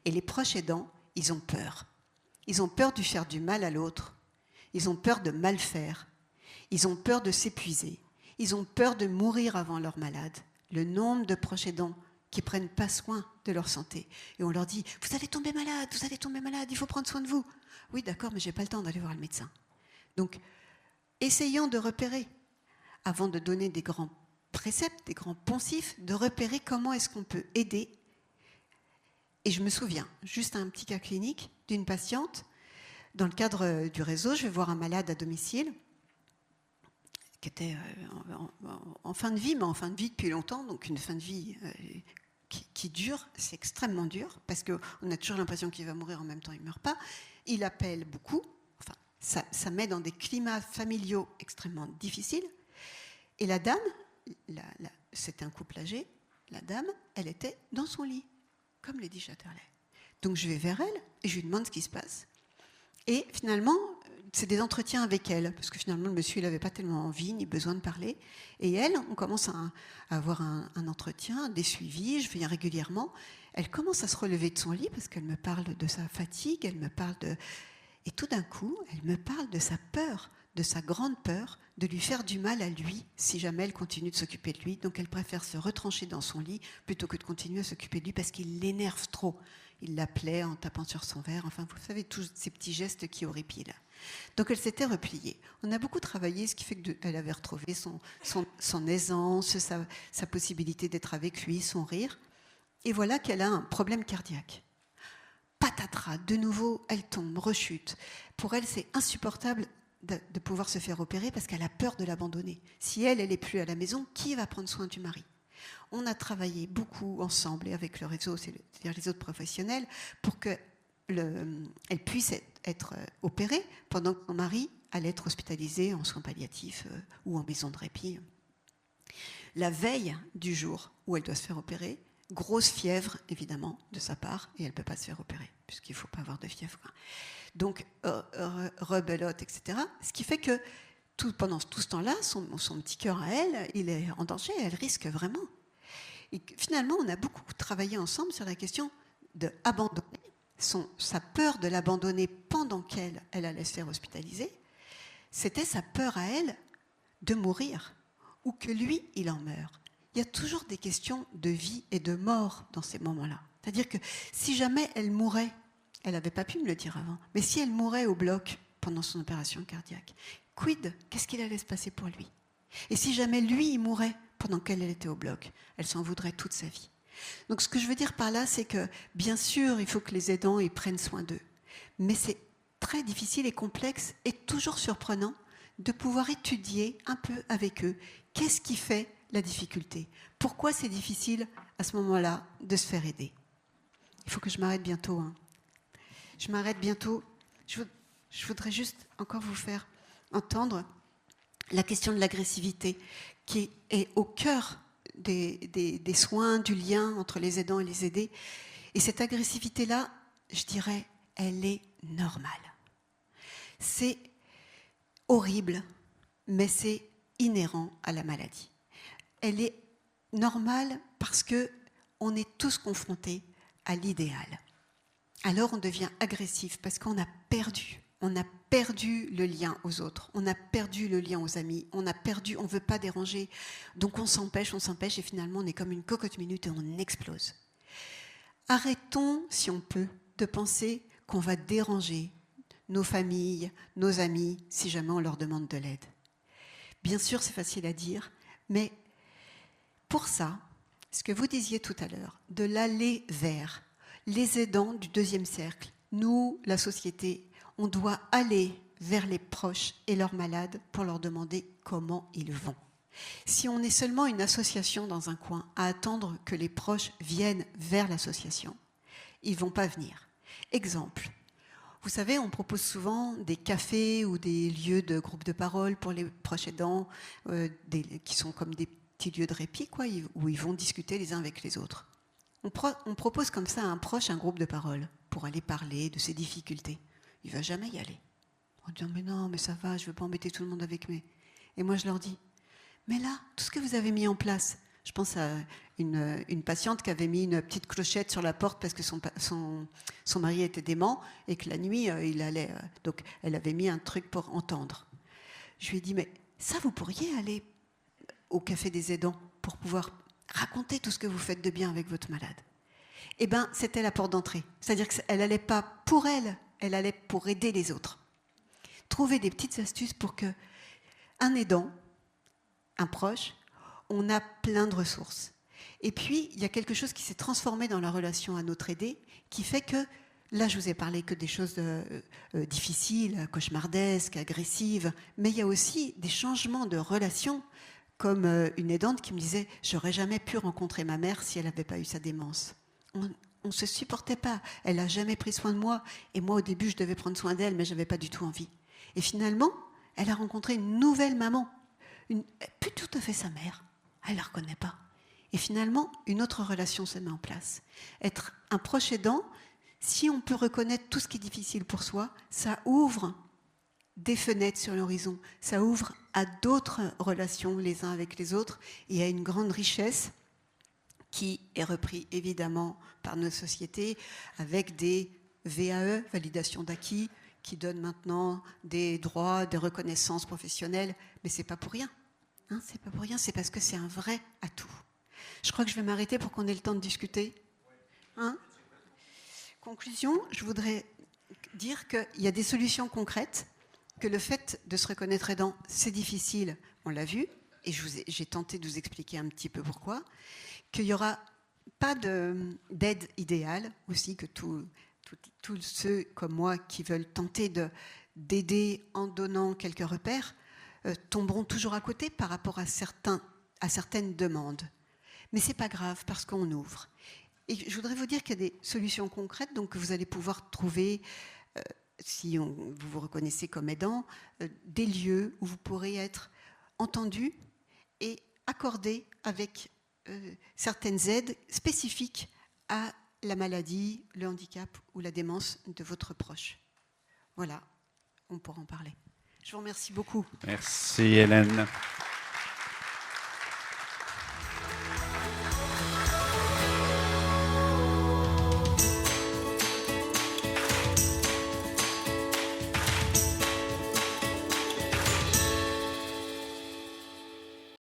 Et les proches aidants, ils ont peur. Ils ont peur de faire du mal à l'autre. Ils ont peur de mal faire. Ils ont peur de s'épuiser. Ils ont peur de mourir avant leur malade. Le nombre de proches aidants qui ne prennent pas soin de leur santé. Et on leur dit « Vous allez tomber malade, il faut prendre soin de vous. » Oui, d'accord, mais je n'ai pas le temps d'aller voir le médecin. Donc, essayant de repérer, avant de donner des grands préceptes, des grands poncifs, de repérer comment est-ce qu'on peut aider. Et je me souviens, juste un petit cas clinique d'une patiente, dans le cadre du réseau, je vais voir un malade à domicile, qui était en fin de vie, mais en fin de vie depuis longtemps, donc une fin de vie qui dure, c'est extrêmement dur, parce qu'on a toujours l'impression qu'il va mourir, en même temps il ne meurt pas. Il appelle beaucoup, enfin, ça met dans des climats familiaux extrêmement difficiles. Et la dame, c'était un couple âgé, la dame, elle était dans son lit, comme Lady Chatterley. Donc je vais vers elle et je lui demande ce qui se passe. Et finalement, c'est des entretiens avec elle, parce que finalement, le monsieur, il n'avait pas tellement envie ni besoin de parler. Et elle, on commence à avoir un entretien, des suivis, je viens régulièrement. Elle commence à se relever de son lit, parce qu'elle me parle de sa fatigue, elle me parle de... Et tout d'un coup, elle me parle de sa peur, de sa grande peur, de lui faire du mal à lui, si jamais elle continue de s'occuper de lui. Donc elle préfère se retrancher dans son lit, plutôt que de continuer à s'occuper de lui, parce qu'il l'énerve trop. Il l'appelait en tapant sur son verre, enfin, vous savez, tous ces petits gestes qui horripilent. Donc elle s'était repliée. On a beaucoup travaillé, ce qui fait qu'elle avait retrouvé son aisance, sa possibilité d'être avec lui, son rire. Et voilà qu'elle a un problème cardiaque. Patatras, de nouveau, elle tombe, rechute. Pour elle, c'est insupportable de pouvoir se faire opérer parce qu'elle a peur de l'abandonner. Si elle n'est plus à la maison, qui va prendre soin du mari ? On a travaillé beaucoup ensemble et avec le réseau, c'est-à-dire les autres professionnels, pour qu'elle puisse être opérée pendant que son mari allait être hospitalisé en soins palliatifs ou en maison de répit. La veille du jour où elle doit se faire opérer, grosse fièvre, évidemment, de sa part, et elle ne peut pas se faire opérer, puisqu'il ne faut pas avoir de fièvre. Donc, rebelote, etc. Ce qui fait que pendant tout ce temps-là, son petit cœur à elle, il est en danger, elle risque vraiment. Et finalement, on a beaucoup travaillé ensemble sur la question d'abandonner, sa peur de l'abandonner pendant qu'elle allait se faire hospitaliser. C'était sa peur à elle de mourir, ou que lui, il en meure. Il y a toujours des questions de vie et de mort dans ces moments-là. C'est-à-dire que si jamais elle mourait, elle n'avait pas pu me le dire avant, mais si elle mourait au bloc pendant son opération cardiaque, quid, qu'est-ce qu'il allait se passer pour lui ? Et si jamais lui, il mourait pendant qu'elle était au bloc, elle s'en voudrait toute sa vie. Donc ce que je veux dire par là, c'est que bien sûr, il faut que les aidants ils prennent soin d'eux, mais c'est très difficile et complexe et toujours surprenant de pouvoir étudier un peu avec eux qu'est-ce qui fait la difficulté. Pourquoi c'est difficile à ce moment-là de se faire aider ? Il faut que je m'arrête bientôt. Je m'arrête bientôt. Je voudrais juste encore vous faire entendre la question de l'agressivité qui est au cœur des soins, du lien entre les aidants et les aidés. Et cette agressivité-là, je dirais, elle est normale. C'est horrible, mais c'est inhérent à la maladie. Elle est normale parce qu'on est tous confrontés à l'idéal. Alors on devient agressif parce qu'on a perdu le lien aux autres, on a perdu le lien aux amis, on ne veut pas déranger, donc on s'empêche et finalement on est comme une cocotte minute et on explose. Arrêtons, si on peut, de penser qu'on va déranger nos familles, nos amis, si jamais on leur demande de l'aide. Bien sûr, c'est facile à dire, mais pour ça, ce que vous disiez tout à l'heure, de l'aller vers les aidants du deuxième cercle, nous, la société, on doit aller vers les proches et leurs malades pour leur demander comment ils vont. Si on est seulement une association dans un coin à attendre que les proches viennent vers l'association, ils ne vont pas venir. Exemple, vous savez, on propose souvent des cafés ou des lieux de groupe de parole pour les proches aidants, qui sont comme des petits lieux de répit, quoi, où ils vont discuter les uns avec les autres. On propose comme ça à un proche un groupe de parole pour aller parler de ses difficultés. Il ne va jamais y aller. On dit « mais non, mais ça va, je ne veux pas embêter tout le monde avec mes... » Et moi, je leur dis « mais là, tout ce que vous avez mis en place... » Je pense à une patiente qui avait mis une petite clochette sur la porte parce que son mari était dément et que la nuit, il allait... donc, elle avait mis un truc pour entendre. Je lui ai dit « mais ça, vous pourriez aller au café des aidants pour pouvoir raconter tout ce que vous faites de bien avec votre malade. » Eh bien, c'était la porte d'entrée. C'est-à-dire qu'elle n'allait pas pour elle allait pour aider les autres. Trouver des petites astuces pour que un aidant, un proche, on a plein de ressources. Et puis, il y a quelque chose qui s'est transformé dans la relation à notre aidé, qui fait que, là, je vous ai parlé que des choses difficiles, cauchemardesques, agressives, mais il y a aussi des changements de relation, comme une aidante qui me disait « J'aurais jamais pu rencontrer ma mère si elle n'avait pas eu sa démence. » On ne se supportait pas, elle n'a jamais pris soin de moi, et moi, au début, je devais prendre soin d'elle, mais je n'avais pas du tout envie. Et finalement, elle a rencontré une nouvelle maman, plus tout à fait sa mère, elle ne la reconnaît pas. Et finalement, une autre relation se met en place. Être un proche aidant, si on peut reconnaître tout ce qui est difficile pour soi, ça ouvre des fenêtres sur l'horizon, ça ouvre à d'autres relations les uns avec les autres et à une grande richesse qui est reprise évidemment par nos sociétés avec des VAE, validation d'acquis, qui donnent maintenant des droits, des reconnaissances professionnelles, mais c'est pas pour rien. Hein, c'est pas pour rien, c'est parce que c'est un vrai atout. Je crois que je vais m'arrêter pour qu'on ait le temps de discuter. Hein ? Conclusion, je voudrais dire qu'il y a des solutions concrètes, que le fait de se reconnaître aidant, c'est difficile, on l'a vu, et j'ai tenté de vous expliquer un petit peu pourquoi, qu'il n'y aura pas d'aide idéale, aussi que tous ceux comme moi qui veulent tenter d'aider en donnant quelques repères tomberont toujours à côté par rapport à certaines demandes. Mais ce n'est pas grave parce qu'on ouvre. Et je voudrais vous dire qu'il y a des solutions concrètes donc, que vous allez pouvoir trouver, si vous vous reconnaissez comme aidant, des lieux où vous pourrez être entendu et accordé avec certaines aides spécifiques à la maladie, le handicap ou la démence de votre proche. Voilà, on pourra en parler. Je vous remercie beaucoup. Merci Hélène.